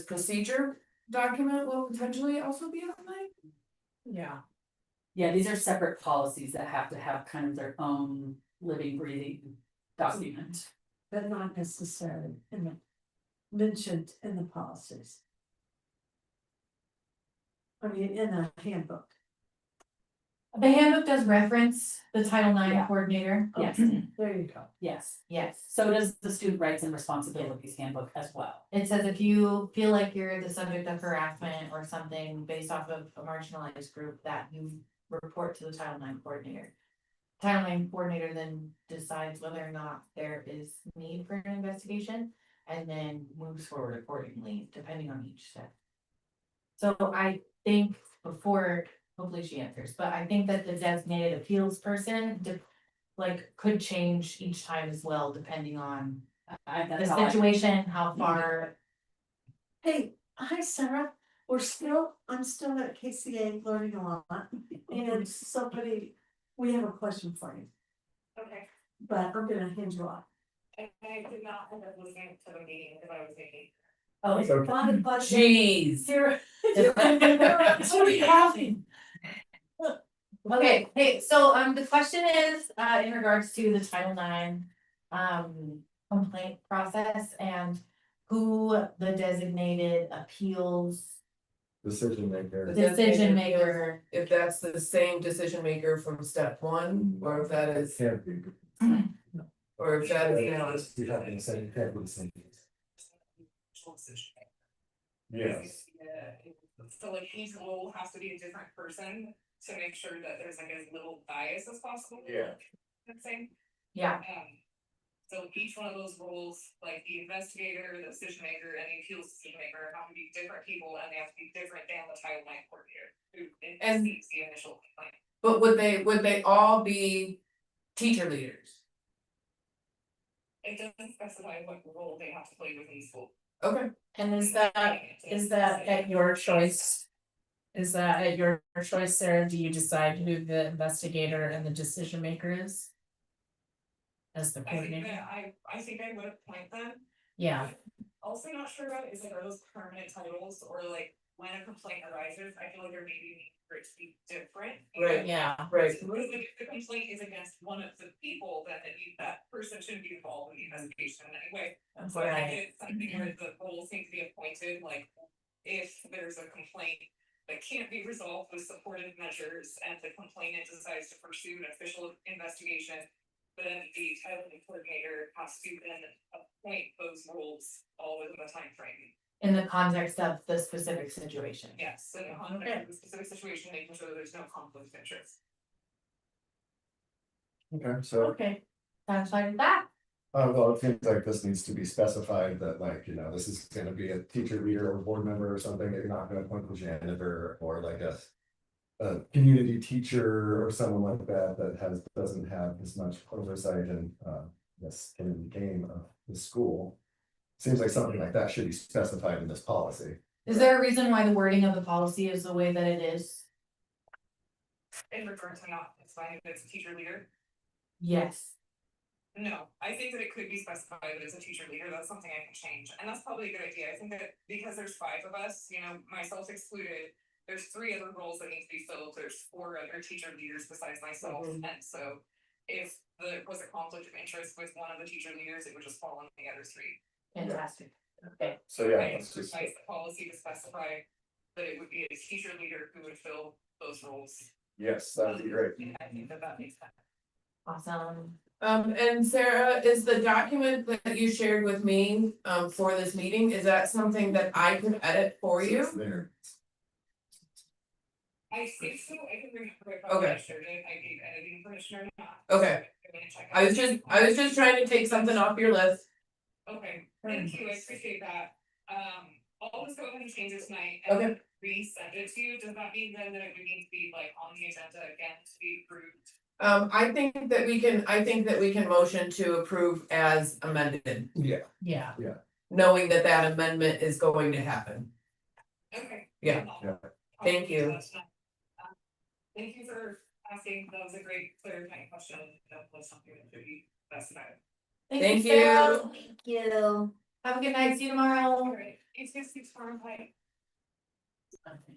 procedure document will potentially also be online. Yeah. Yeah, these are separate policies that have to have kind of their own living, breathing document. But not necessarily mentioned in the policies. I mean, in the handbook. The handbook does reference the Title IX Yeah. coordinator. Yes, There you go. yes. Yes. So does the student rights and responsibilities handbook as well. It says if you feel like you're the subject of harassment or something based off of a marginalized group, that you report to the Title IX coordinator. Title IX coordinator then decides whether or not there is need for an investigation and then moves forward accordingly, depending on each step. So I think before, hopefully she answers, but I think that the designated appeals person could change each time as well, depending on the That's all I- situation, how far. Hey, hi Sarah, I'm still at KCA learning a lot, and we have a question for you, Okay. but I'm gonna hand you off. I did not end up listening to the meeting because I was thinking. Oh, It's okay. Jeez. Sarah. What are you having? Okay, hey, so the question is in regards to the Title IX complaint process and who the designated appeals Decision maker. decision maker. If that's the same decision maker from step one, or if that is, Can't be. or if that is now. You have to say, can't be the same. Yes. So like each role has to be a different person to make sure that there's like as little bias as possible. Yeah. I'm saying. Yeah, So each one of those roles, like the investigator, the decision maker, and the appeals decision maker have to be different people and they have to be different than the Title IX coordinator who And- sees the initial complaint. But would they all be teacher leaders? It doesn't specify what role they have to play within the school. Okay. And is that at your choice? Is that at your choice, Sarah? Do you decide who the investigator and the decision maker is? As the I think coordinator? that I think I would appoint them. Yeah, Also not sure about is like, are those permanent titles or like when a complaint arises, I feel like there may be need for it to be different. Right. yeah, Right. Because like if the complaint is against one of the people, then that person shouldn't be involved in the investigation in any way. So I right. think it's something where the roles need to be appointed, like if there's a complaint that can't be resolved with supportive measures and the complainant decides to pursue an official investigation. But then the title coordinator has to then appoint those roles all within the time frame. in the context of the specific situation. Yes, so in the context of the specific situation, making sure that there's no conflict of interest. Okay, so, Okay, satisfied with that? well, it seems like this needs to be specified that like, you know, this is gonna be a teacher leader or board member or something, that you're not gonna appoint the janitor or like a community teacher or someone like that doesn't have as much oversight and this in the game of the school. Seems like something like that should be specified in this policy. Is there a reason why the wording of the policy is the way that it is? In regard to not, it's fine if it's a teacher leader. Yes. No, I think that it could be specified as a teacher leader, that's something I can change, and that's probably a good idea, I think that because there's 5 of us, you know, myself excluded. There's 3 other roles that need to be filled, there's 4 other teacher leaders besides myself, and so. If there was a conflict of interest with one of the teacher leaders, it would just fall on the other 3. Fantastic. Okay. So yeah, I let's just, precise the policy to specify that it would be a teacher leader who would fill those roles. yes, that'd be great. And I think that makes sense. Awesome. And Sarah, is the document that you shared with me, for this meeting, is that something that I can edit for you? It's there. I think so, I can remember if Okay. I shared it, I gave editing permission or not. Okay. I'm gonna check I out. was just trying to take something off your list. Okay, thank you, I appreciate that. I'll just go ahead and change it tonight and Okay. then resend it to you. Does that mean then that it would need to be like on the agenda again to be approved? I think that we can motion to approve as amended, Yeah. Yeah, knowing that that amendment is going to happen. Okay. Yeah. Yeah. Thank you. Thank you for asking, that was a great clarifying question, that was something that should be specified. Thank Sarah. you. Thank you. Have a good night. See you tomorrow. Alright, it's just 6 tomorrow, bye.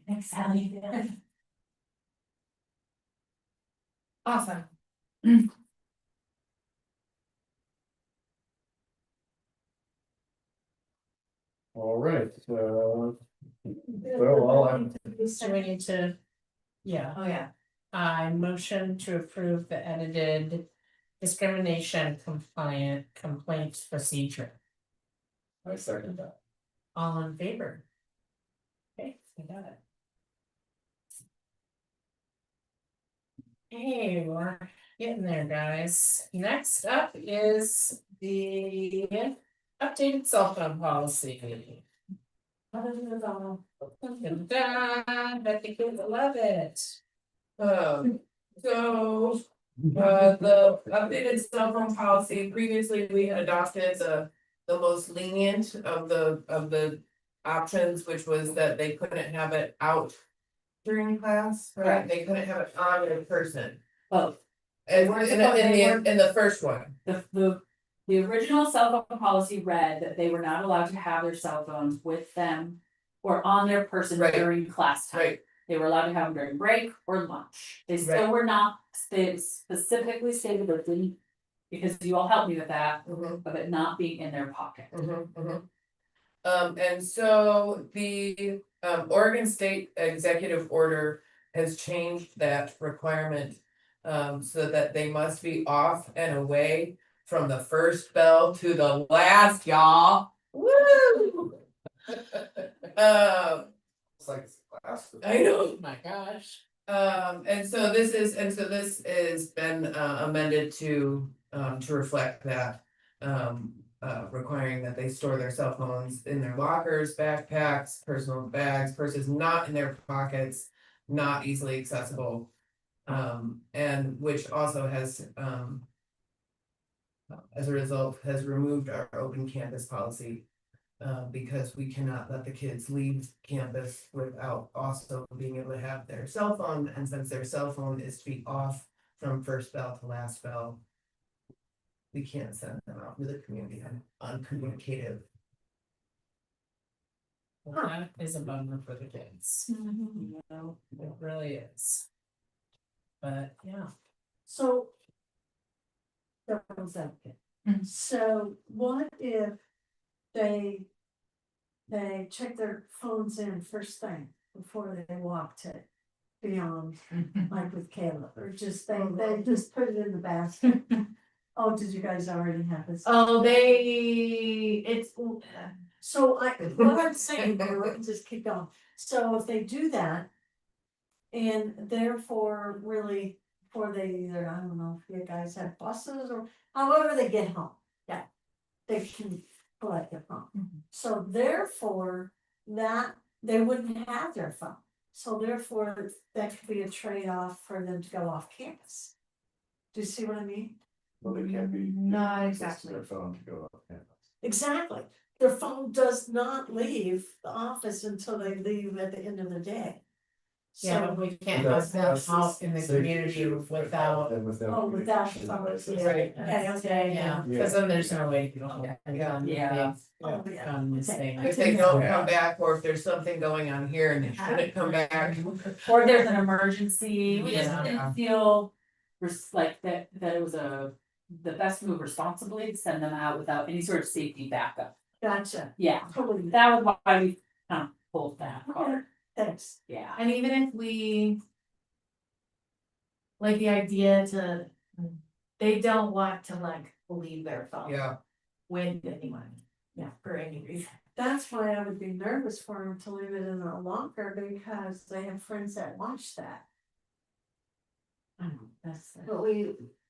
Thanks, Sally. Awesome. All right, so while I'm, so we need to, yeah, Oh, yeah. I motion to approve the edited discrimination compliant complaint procedure. I second that. All in favor? Okay, I got it. Hey, we're getting there, guys. Next up is the updated cell phone policy. Da-da-da-da. Bet the kids love it. So, the updated cell phone policy, previously we had adopted the most lenient of the options, which was that they couldn't have it out during class, right? They couldn't have it on in person. Both. And We're in supposed- they were- the first one, The original cell phone policy read that they were not allowed to have their cell phones with them or on their person Right. during class time. right, They were allowed to have them during break or lunch. They still were not, they specifically stated that didn't, because you all helped me with that, of it not being in their pocket. And so the Oregon State Executive Order has changed that requirement. So that they must be off and away from the first bell to the last, y'all. Woo! It's like it's last. I know. Oh my gosh. And so this is been amended to reflect that. Requiring that they store their cell phones in their lockers, backpacks, personal bags, purses, not in their pockets, not easily accessible. And which also has, as a result, has removed our open campus policy. Because we cannot let the kids leave campus without also being able to have their cell phone, and since their cell phone is to be off from first bell to last bell. We can't send them out to the community uncommunicative. Well, that is a bummer for the kids. You know, it really is. But yeah. So. Devil's advocate. So what if they check their phones in first thing before they walk to beyond, like with Caleb, or just they just put it in the basket? Oh, did you guys already have this? Oh, it's, So what I'm saying, just keep going, so if they do that. And therefore, really, before they either, I don't know if you guys have buses or however they get home, yeah. They can collect their phone, so therefore, that, they wouldn't have their phone. So therefore, that could be a trade-off for them to go off campus. Do you see what I mean? Well, they can't be. Not given access to exactly. Their phone to go up campus. Exactly, their phone does not leave the office until they leave at the end of the day. Yeah, So, but we can't That's- have them that's out in the safety community issue without. and with no oh, without the communication phone, devices. Right. okay, Yeah, because then there's no way to go home. Yeah. Yeah. Oh, yeah. On this Okay. thing. If they don't come back, or if there's something going on here and they shouldn't come back. Or there's an emergency, we just Yeah. didn't feel like that it was the best move responsibly to send them out without any sort of safety backup. Gotcha, Yeah, totally, that was why we kind of pulled that okay, card, thanks. yeah. and even if we. Like the idea to, they don't want to like leave their phone. Yeah. With anyone, yeah, for any reason. That's why I would be nervous for them to leave it in a locker, because they have friends that watch that. But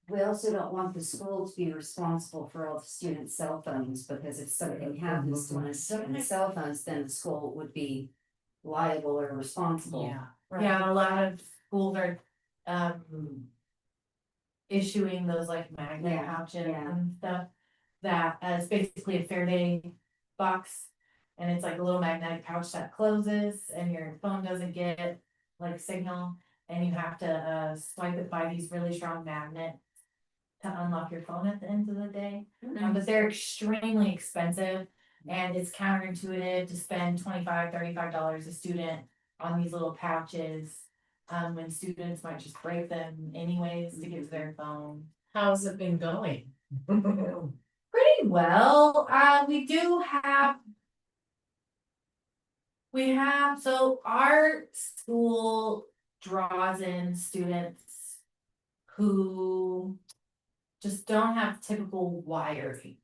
we also don't want the school to be responsible for all the students' cell phones, because if something happens to one of the students' cell phones, then the school would be liable or responsible. Yeah. Yeah, a lot of schools are, issuing those like magnet Yeah, pouches yeah. and stuff. That is basically a Fair Day box, and it's like a little magnetic pouch that closes and your phone doesn't get like signal. And you have to swipe it by these really strong magnets to unlock your phone at the end of the day. But they're extremely expensive, and it's counterintuitive to spend $25-$35 a student on these little pouches. When students might just break them anyways to get to their phone. How's it been going? Pretty well, we have, so our school draws in students who just don't have typical wiring.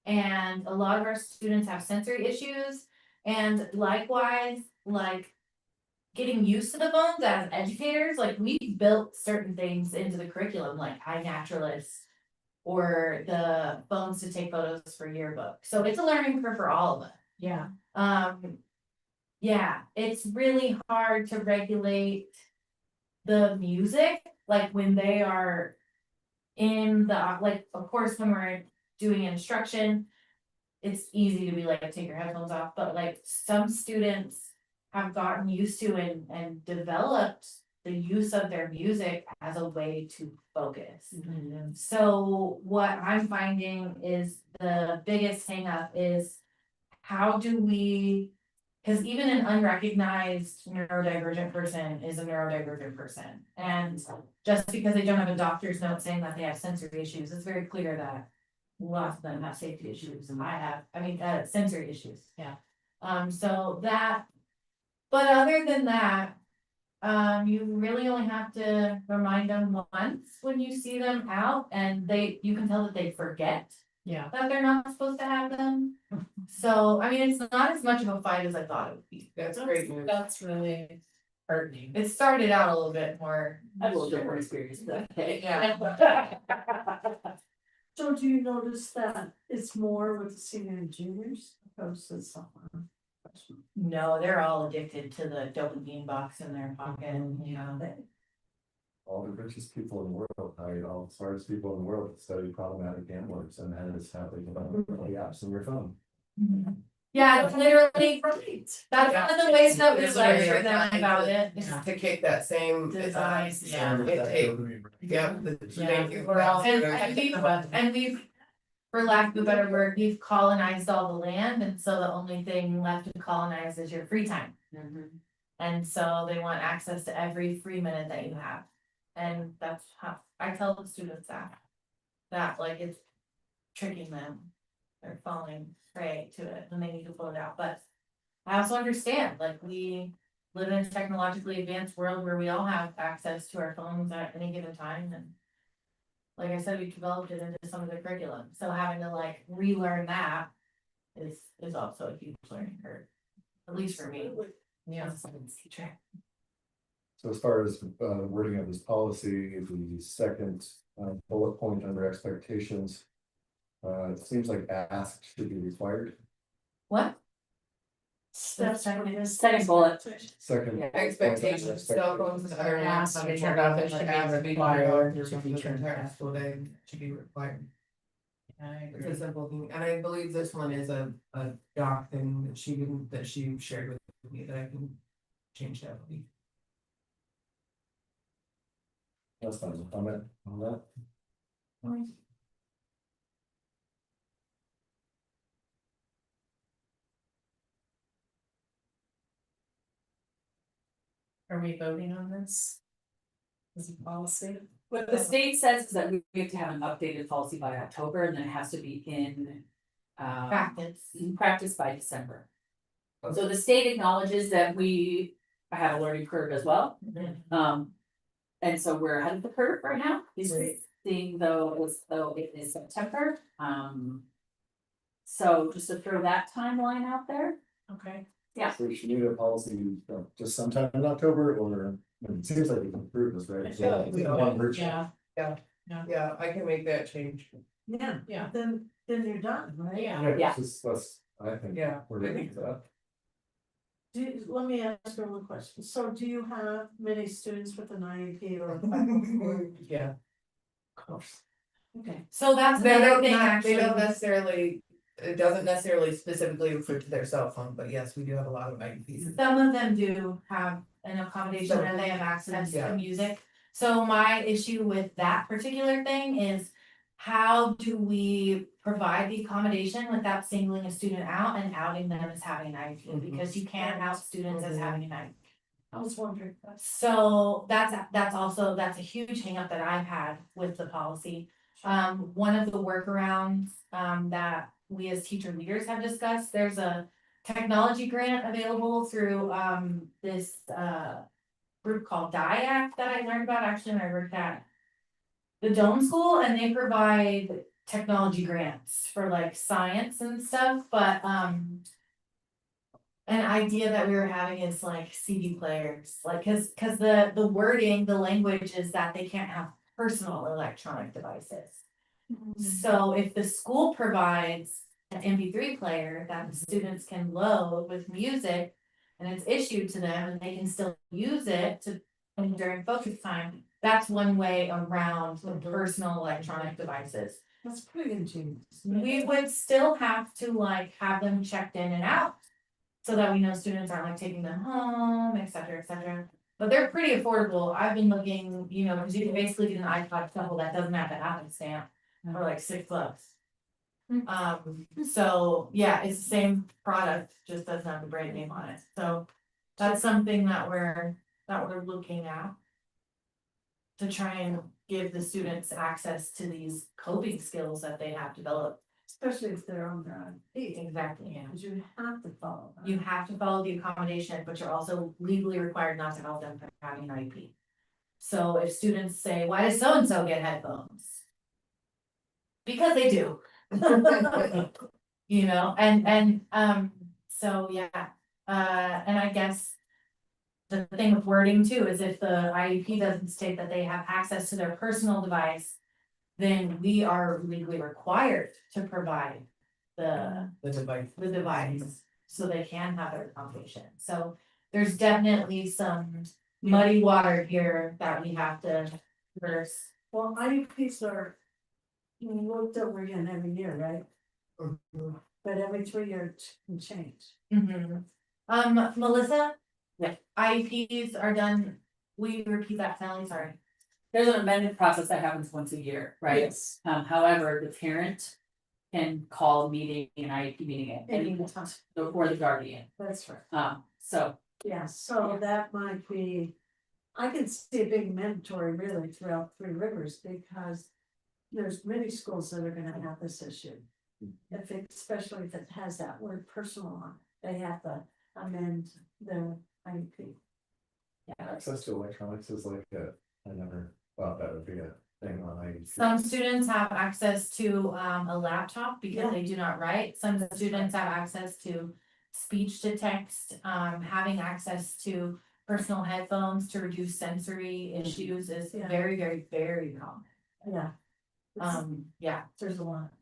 And a lot of our students have sensory issues, and likewise, like getting used to the phones as educators, like we built certain things into the curriculum, like iNaturalist or the phones to take photos for yearbook. So it's a learning curve for all of us. Yeah. Yeah, it's really hard to regulate the music, like when they are in the, like, of course, when we're doing instruction, it's easy to be like, take your headphones off, but like some students have gotten used to and developed the use of their music as a way to focus. So what I'm finding is the biggest hang up is how do we Cause even an unrecognized neurodivergent person is a neurodivergent person, and just because they don't have a doctor's note saying that they have sensory issues, it's very clear that. Lots of them have safety issues, and sensory issues. Yeah. So that, but other than that. You really only have to remind them once when you see them out, and you can tell that they forget. Yeah. That they're not supposed to have them. So, I mean, it's not as much of a fight as I thought it would be. That's great news. That's really heartening. It started out a little bit more. I have a little different experience, but hey. Yeah. So do you notice that it's more with the senior and juniors opposed to sophomore? Freshman? No, they're all addicted to the dopamine box in their pocket, you know. All the richest people in the world, all the smartest people in the world study problematic gamblers, and that is how they develop the apps on your phone. Yeah, it's literally, that's one of the ways that we It's literally lecture them designed about to- it. is To kick that same. Design, yeah. Yeah. Yeah, we're all- And we've, for lack of a better word, we've colonized all the land, and so the only thing left to colonize is your free time. And so they want access to every free minute that you have. And that's how, I tell the students that like it's tricking them. They're falling prey to it and they need to pull it out, but I also understand, like, we live in a technologically advanced world where we all have access to our phones at any given time, and like I said, we developed it into some of the curriculum, so having to like relearn that is also a huge learning curve, at least for me. Yeah. As a science teacher. So as far as wording of this policy, the second bullet point under expectations. It seems like ask should be required. What? Steps for this. Second bullet. Second. Yeah. Expectations, cell phones, and other apps to be turned off, it should be required, it should be turned off, school day, it should be required. I It's agree. a simple thing, and I believe this one is a doc thing that she shared with me that I can change that. That's fine, comment on that. Are we voting on this? As a policy? What the state says is that we have to have an updated policy by October, and then it has to be in. Practice by December. So the state acknowledges that we have a learning curve as well. And so we're ahead of the curve right now, seeing though it is September, so just to throw that timeline out there. Okay. So we should need a policy just sometime in October, or it seems like we can approve this, right? I feel like we So, don't. one version. Yeah, Yeah, I can make that change. Yeah, Yeah. then you're done, right? yeah. Yeah. Just let's, I think. Yeah, We're I ready think for that. Let me ask you one question. So do you have many students with an IEP or? Yeah. Of course. Okay, so that's They another don't, thing, they don't actually, necessarily, it doesn't necessarily specifically refer to their cell phone, but yes, we do have a lot of IEPs. some of them do have an accommodation and they have access Yeah. to music. So my issue with that particular thing is, how do we provide the accommodation without singling a student out and outing them as having an IEP? Because you can't out students as having an IEP. I was wondering. So that's a huge hangup that I've had with the policy. One of the workarounds that we as teacher leaders have discussed, there's a technology grant available through this group called DIAC that I learned about actually when I worked at the Dome School, and they provide technology grants for like science and stuff, but an idea that we were having is like CD players, like cause the wording, the language is that they can't have personal electronic devices. So if the school provides an MP3 player that the students can load with music and it's issued to them and they can still use it to during focus time, that's one way around the personal electronic devices. That's pretty ingenious. We would still have to like have them checked in and out. So that we know students aren't like taking them home, et cetera, et cetera. But they're pretty affordable. I've been looking, because you can basically get an iPod couple that doesn't have the Apple stamp for like $6. So, yeah, it's the same product, just doesn't have the brand name on it, so that's something that we're looking at. To try and give the students access to these coping skills that they have developed. Especially if they're on their own feet, Exactly, yeah. because you have to follow. that. You have to follow the accommodation, but you're also legally required not to help them from having an IEP. So if students say, why does so-and-so get headphones? Because they do. You know, so yeah, and I guess. The thing with wording too is if the IEP doesn't state that they have access to their personal device. Then we are legally required to provide the device, so they can have their accommodation, so. There's definitely some muddy water here that we have to verse. Well, IEPs are looked over again every year, right? But every 3 years can change. Melissa? Yeah. IEPs are done, we repeat that, Sally, sorry. There's an amended process that happens once a year, right? Yes. However, the parent can call meeting an IEP meeting at any time, or the guardian. That's right. So Yeah, so that might be, I can see a big mandatory really throughout Three Rivers because. There's many schools that are gonna have this issue. If it, especially if it has that word personal on it, they have to amend their IEP. Access to electronics is like I never thought that would be a thing on IEP. Some students have access to a laptop because Yeah. they do not write, some students have access to speech to text, having access to personal headphones to reduce sensory issues is Yeah. very, very, very common. Yeah. Yeah, There's a lot.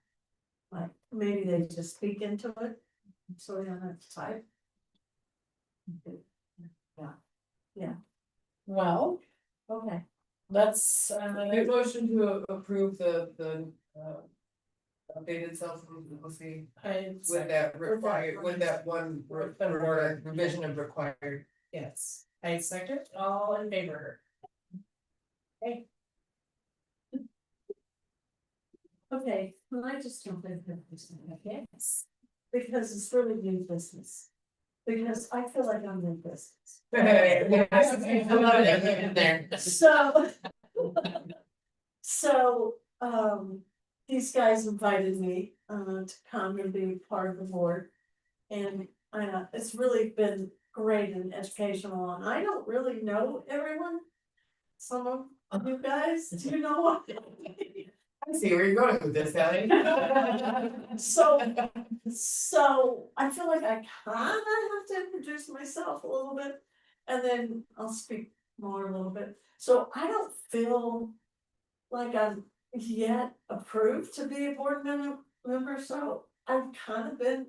Like, maybe they just speak into it, so they don't have to type. Well, Okay, let's, Make motion to approve the updated self-policy I, with that required, with that one revision of required. yes, I second, all in favor. Okay, okay, well, I just jump in here for a second, okay? yes. Because it's really new business. Because I feel like I'm in business. I love it, in there. So, these guys invited me, to come and be part of the board. And, it's really been great and educational, and I don't really know everyone. Some of you guys, do you know what? I see where you're going with this, Sally. So I feel like I kinda have to introduce myself a little bit, and then I'll speak more a little bit. So I don't feel like I'm yet approved to be a board member, so I've kind of been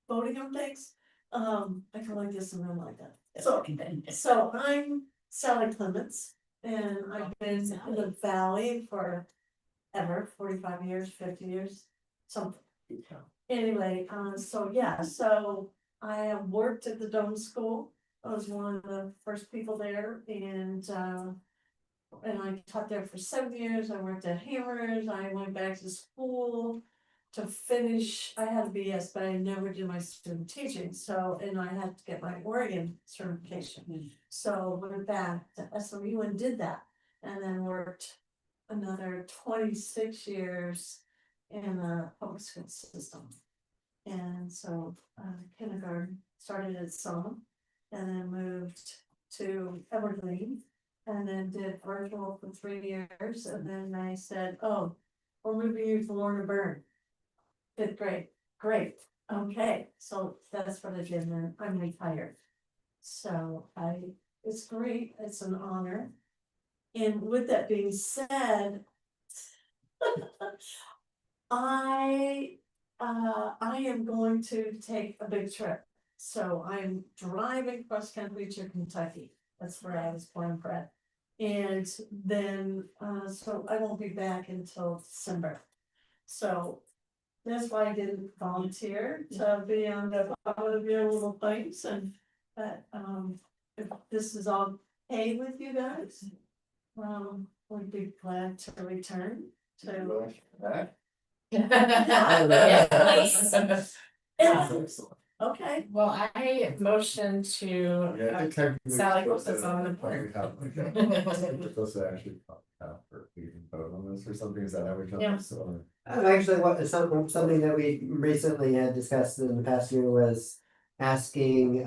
voting on things. I feel like this and I'm like that. So I'm Sally Clements, and I've been in the valley for ever, 45 years, 50 years, something. Anyway, so yeah, so I have worked at the Dome School. I was one of the first people there, and I taught there for 7 years. I worked at Hammers. I went back to school to finish. I had a BS, but I never did my student teaching. So, and I had to get my Oregon certification. So went back to SMU and did that, and then worked another 26 years in the public school system. And so kindergarten started at Solon, and then moved to Evergreen, and then did virtual for 3 years, and then I said, oh, we're moving you to Lorna Byrne. Fifth grade, great, okay, so that's what I did, and then I'm retired. So it's great, it's an honor. And with that being said, I am going to take a big trip. So I'm driving cross country to Kentucky. That's where I was born and bred. And then, so I won't be back until December. So that's why I didn't volunteer to be on the bottom of your little things, and but if this is all okay with you guys, we'd be glad to return to. Yes. Okay. Well, I motion to, Yeah, I think technically. Sally we're puts supposed us to- on the we board. have, like, we're supposed to actually for we can vote on this or something, is that how we Yeah. come, so. Actually, something that we recently had discussed in the past year was asking,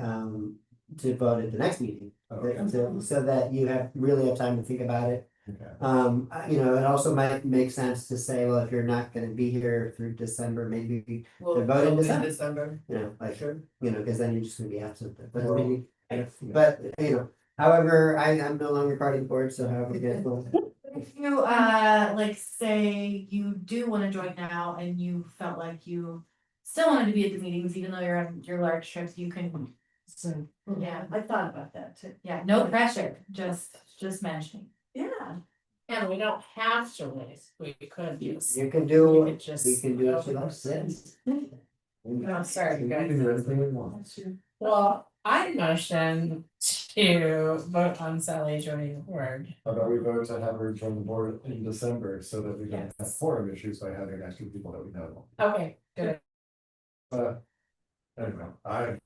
to vote at the next meeting. Okay. So that you really have time to think about it. Okay. It also might make sense to say, well, if you're not gonna be here through December, maybe, We'll vote in vote in December. December. like, Sure. cause then you're just gonna be absent. But Well, maybe, Yeah. but, however, I'm no longer part of the board, so however you guys will. If you, like, say you do wanna join now and you felt like you still wanted to be at the meetings, even though you're on your large trips, you can. So, yeah, I thought about that too. yeah, no pressure, just mentioning. Yeah. and we don't have to wait, we could use. You can You do, could just- we can do it for those six. Oh, sorry, We guys. can do anything we want. Well, I motion to vote on Sally joining the board. How about we vote to have her join the board in December so that we don't have Yes. forum issues by having extra people that we know. Okay, good. Anyway,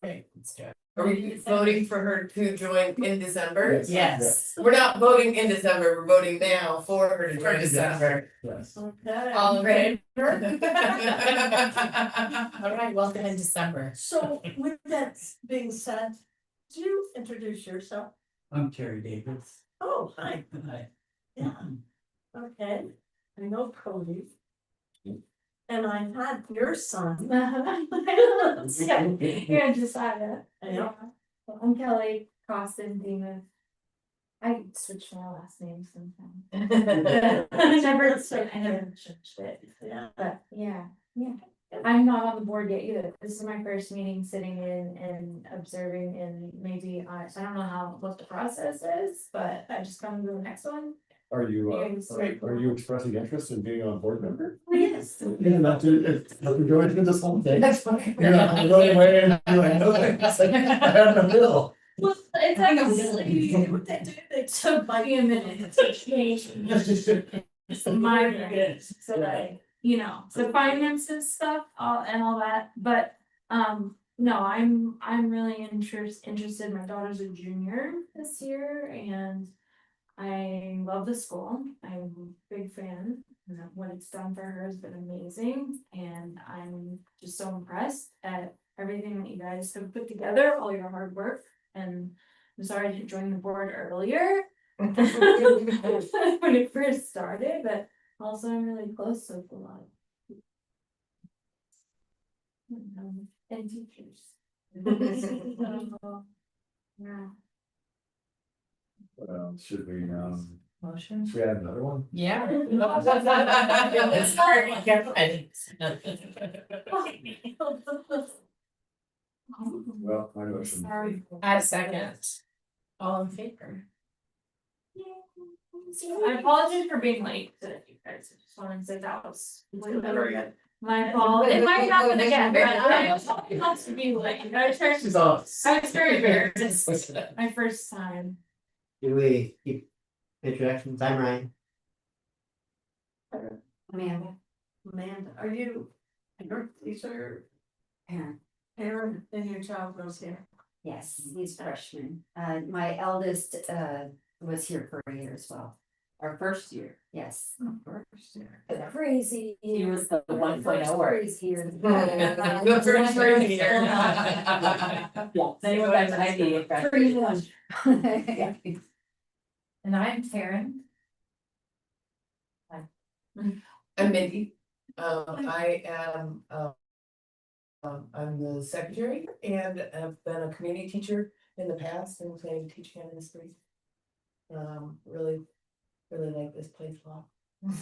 Okay, let's do it. Are we voting for her to join in December? Yes. We're not voting in December, we're voting now for her to For join December. yes. Okay. All in Right. favor? All right, welcome in December. So with that being said, do you introduce yourself? I'm Terry Davis. Oh, hi, Hi. yeah, okay, I know Cody. And I had your son. Yeah, you're in Josiah. Yeah. I'm Kelly Costin Demus. I switch my last name sometimes. I never changed it, Yeah. but yeah. I'm not on the board yet either. This is my first meeting sitting in and observing and maybe so I don't know what the process is, but I just come to the next one. Are you, Yes. are you expressing interest in being on board member? Yes. You're not to join this whole thing. That's fine. You're not gonna go away and do like, okay, it's like, I have no bill. Well, it's actually, it took me a minute to change. My brain, so like, the finances stuff, and all that, but, no, I'm really interested, my daughter's a junior this year, and I love the school, I'm a big fan, and what it's done for her has been amazing, and I'm just so impressed at everything that you guys have put together, all your hard work, and I'm sorry I didn't join the board earlier. When it first started, but also I'm really close with a lot of people. And teachers. So, yeah. Should we, Motion? should we add another one? Yeah. It's hard to get ready. Well, my motion. Sorry. I second. All in favor? I apologize for being late today, you guys, I just wanted to say that was very good. My fault, it might happen again, but I was not to be late, I was very embarrassed, my first time. Do we keep introductions? I'm Ryan. Amanda, Amanda, are you, these are parent, Aaron and your child goes here? yes, he's freshman. My eldest, was here for a year as well. Our first year. Yes. First year. Crazy. He was the First 1.0 crazy year. The first year. Yeah, then he went back to ID. Pretty much. And I'm Karen. I'm Mindy, I am, I'm the secretary and have been a community teacher in the past and planning teaching in this history. Really like this place a lot. And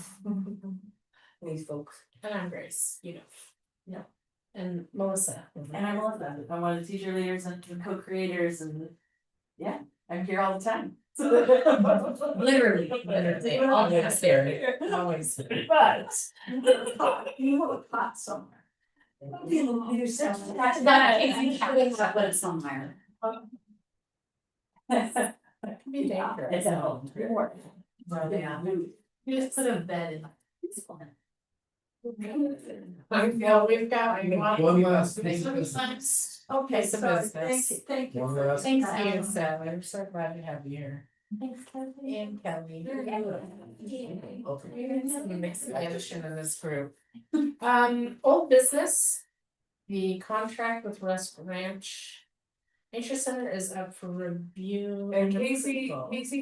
these folks. And I'm Grace, Yeah. And Melissa. And I love that. I'm one of the teacher leaders and co-creators and yeah, I'm here all the time. Literally. All this there. Always. But. You have a pot somewhere. You said. But somewhere. Be dangerous. It's at home. Yeah. You just put a bed in. Well, we've got. One last thing. Okay, Some sorry, business. thank you. One for last- Thanks, that. you, Sally, I'm so glad to have you here. Thanks, Kathy. And Kelly. Mixed addition in this group. Old business. The contract with Rust Ranch. Nature Center is up for review. And Casey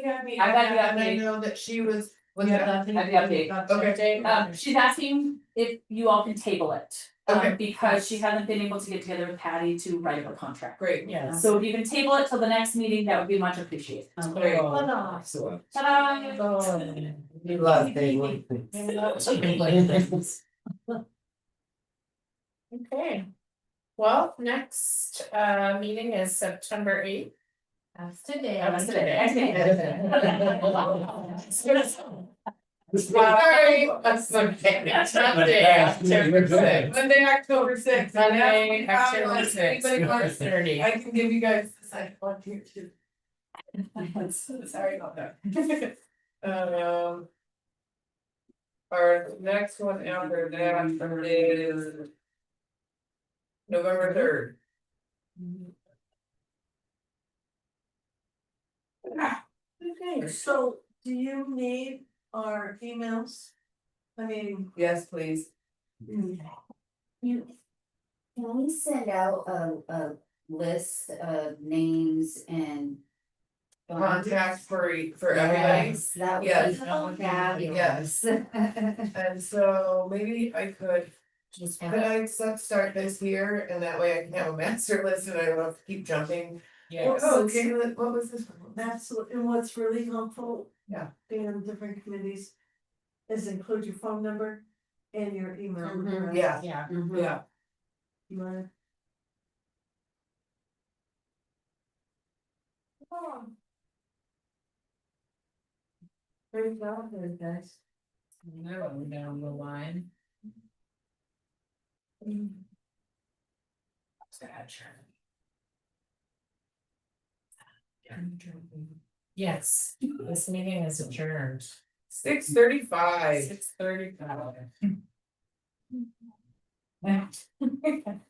had me, I got the and I update. know that she was. I have the update. Okay. She's asking if you all can table it. Okay. Because she hasn't been able to get together with Patty to write up a contract. Great. Yes. So if you can table it till the next meeting, that would be much appreciated. Great. Ta-da. Excellent. Ta-da! We love tabling things. Okay. Well, next meeting is September 8th. That's today. That's today. Sorry, that's okay. That's not the day, October 6th. Monday, October 6th. Monday, October 6th. Anybody wants- 4:30. I can give you guys the second one here too. Sorry about that. Our next one after that is November 3rd. Okay, so do you need our emails? I mean. Yes, please. You, can we send out a list of names and? Contacts for everybody. Yes, that would Yes. be fabulous. And so maybe I could, could I start this here and that way I can have a master list and I don't have to keep jumping. Yeah. Oh, okay, what was this one? That's, and what's really helpful. Yeah. Being in different committees. Is include your phone number and your email. Mhm. address. Yeah, Yeah. Mhm. yeah. You wanna- Great job there, guys. Now we're down the line. Yes, this meeting is adjourned. 6:35. 6:35.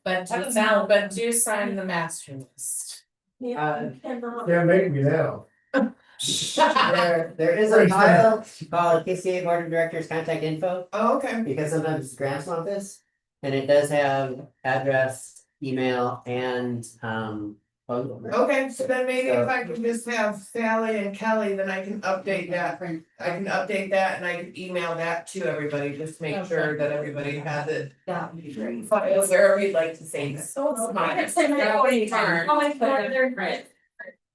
But do sign the master list. Yeah. cannot- Can't make me now. There is a file called KCA Board of Directors contact info, Oh, okay. because sometimes grants want this. And it does have address, email, and phone number. Okay, so then maybe if I can just have Sally and Kelly, then I can update that. I can update that and I can email that to everybody, just make sure that everybody has it. That would be great. Files wherever you'd like to save it. So it's mine.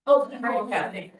Oh, okay.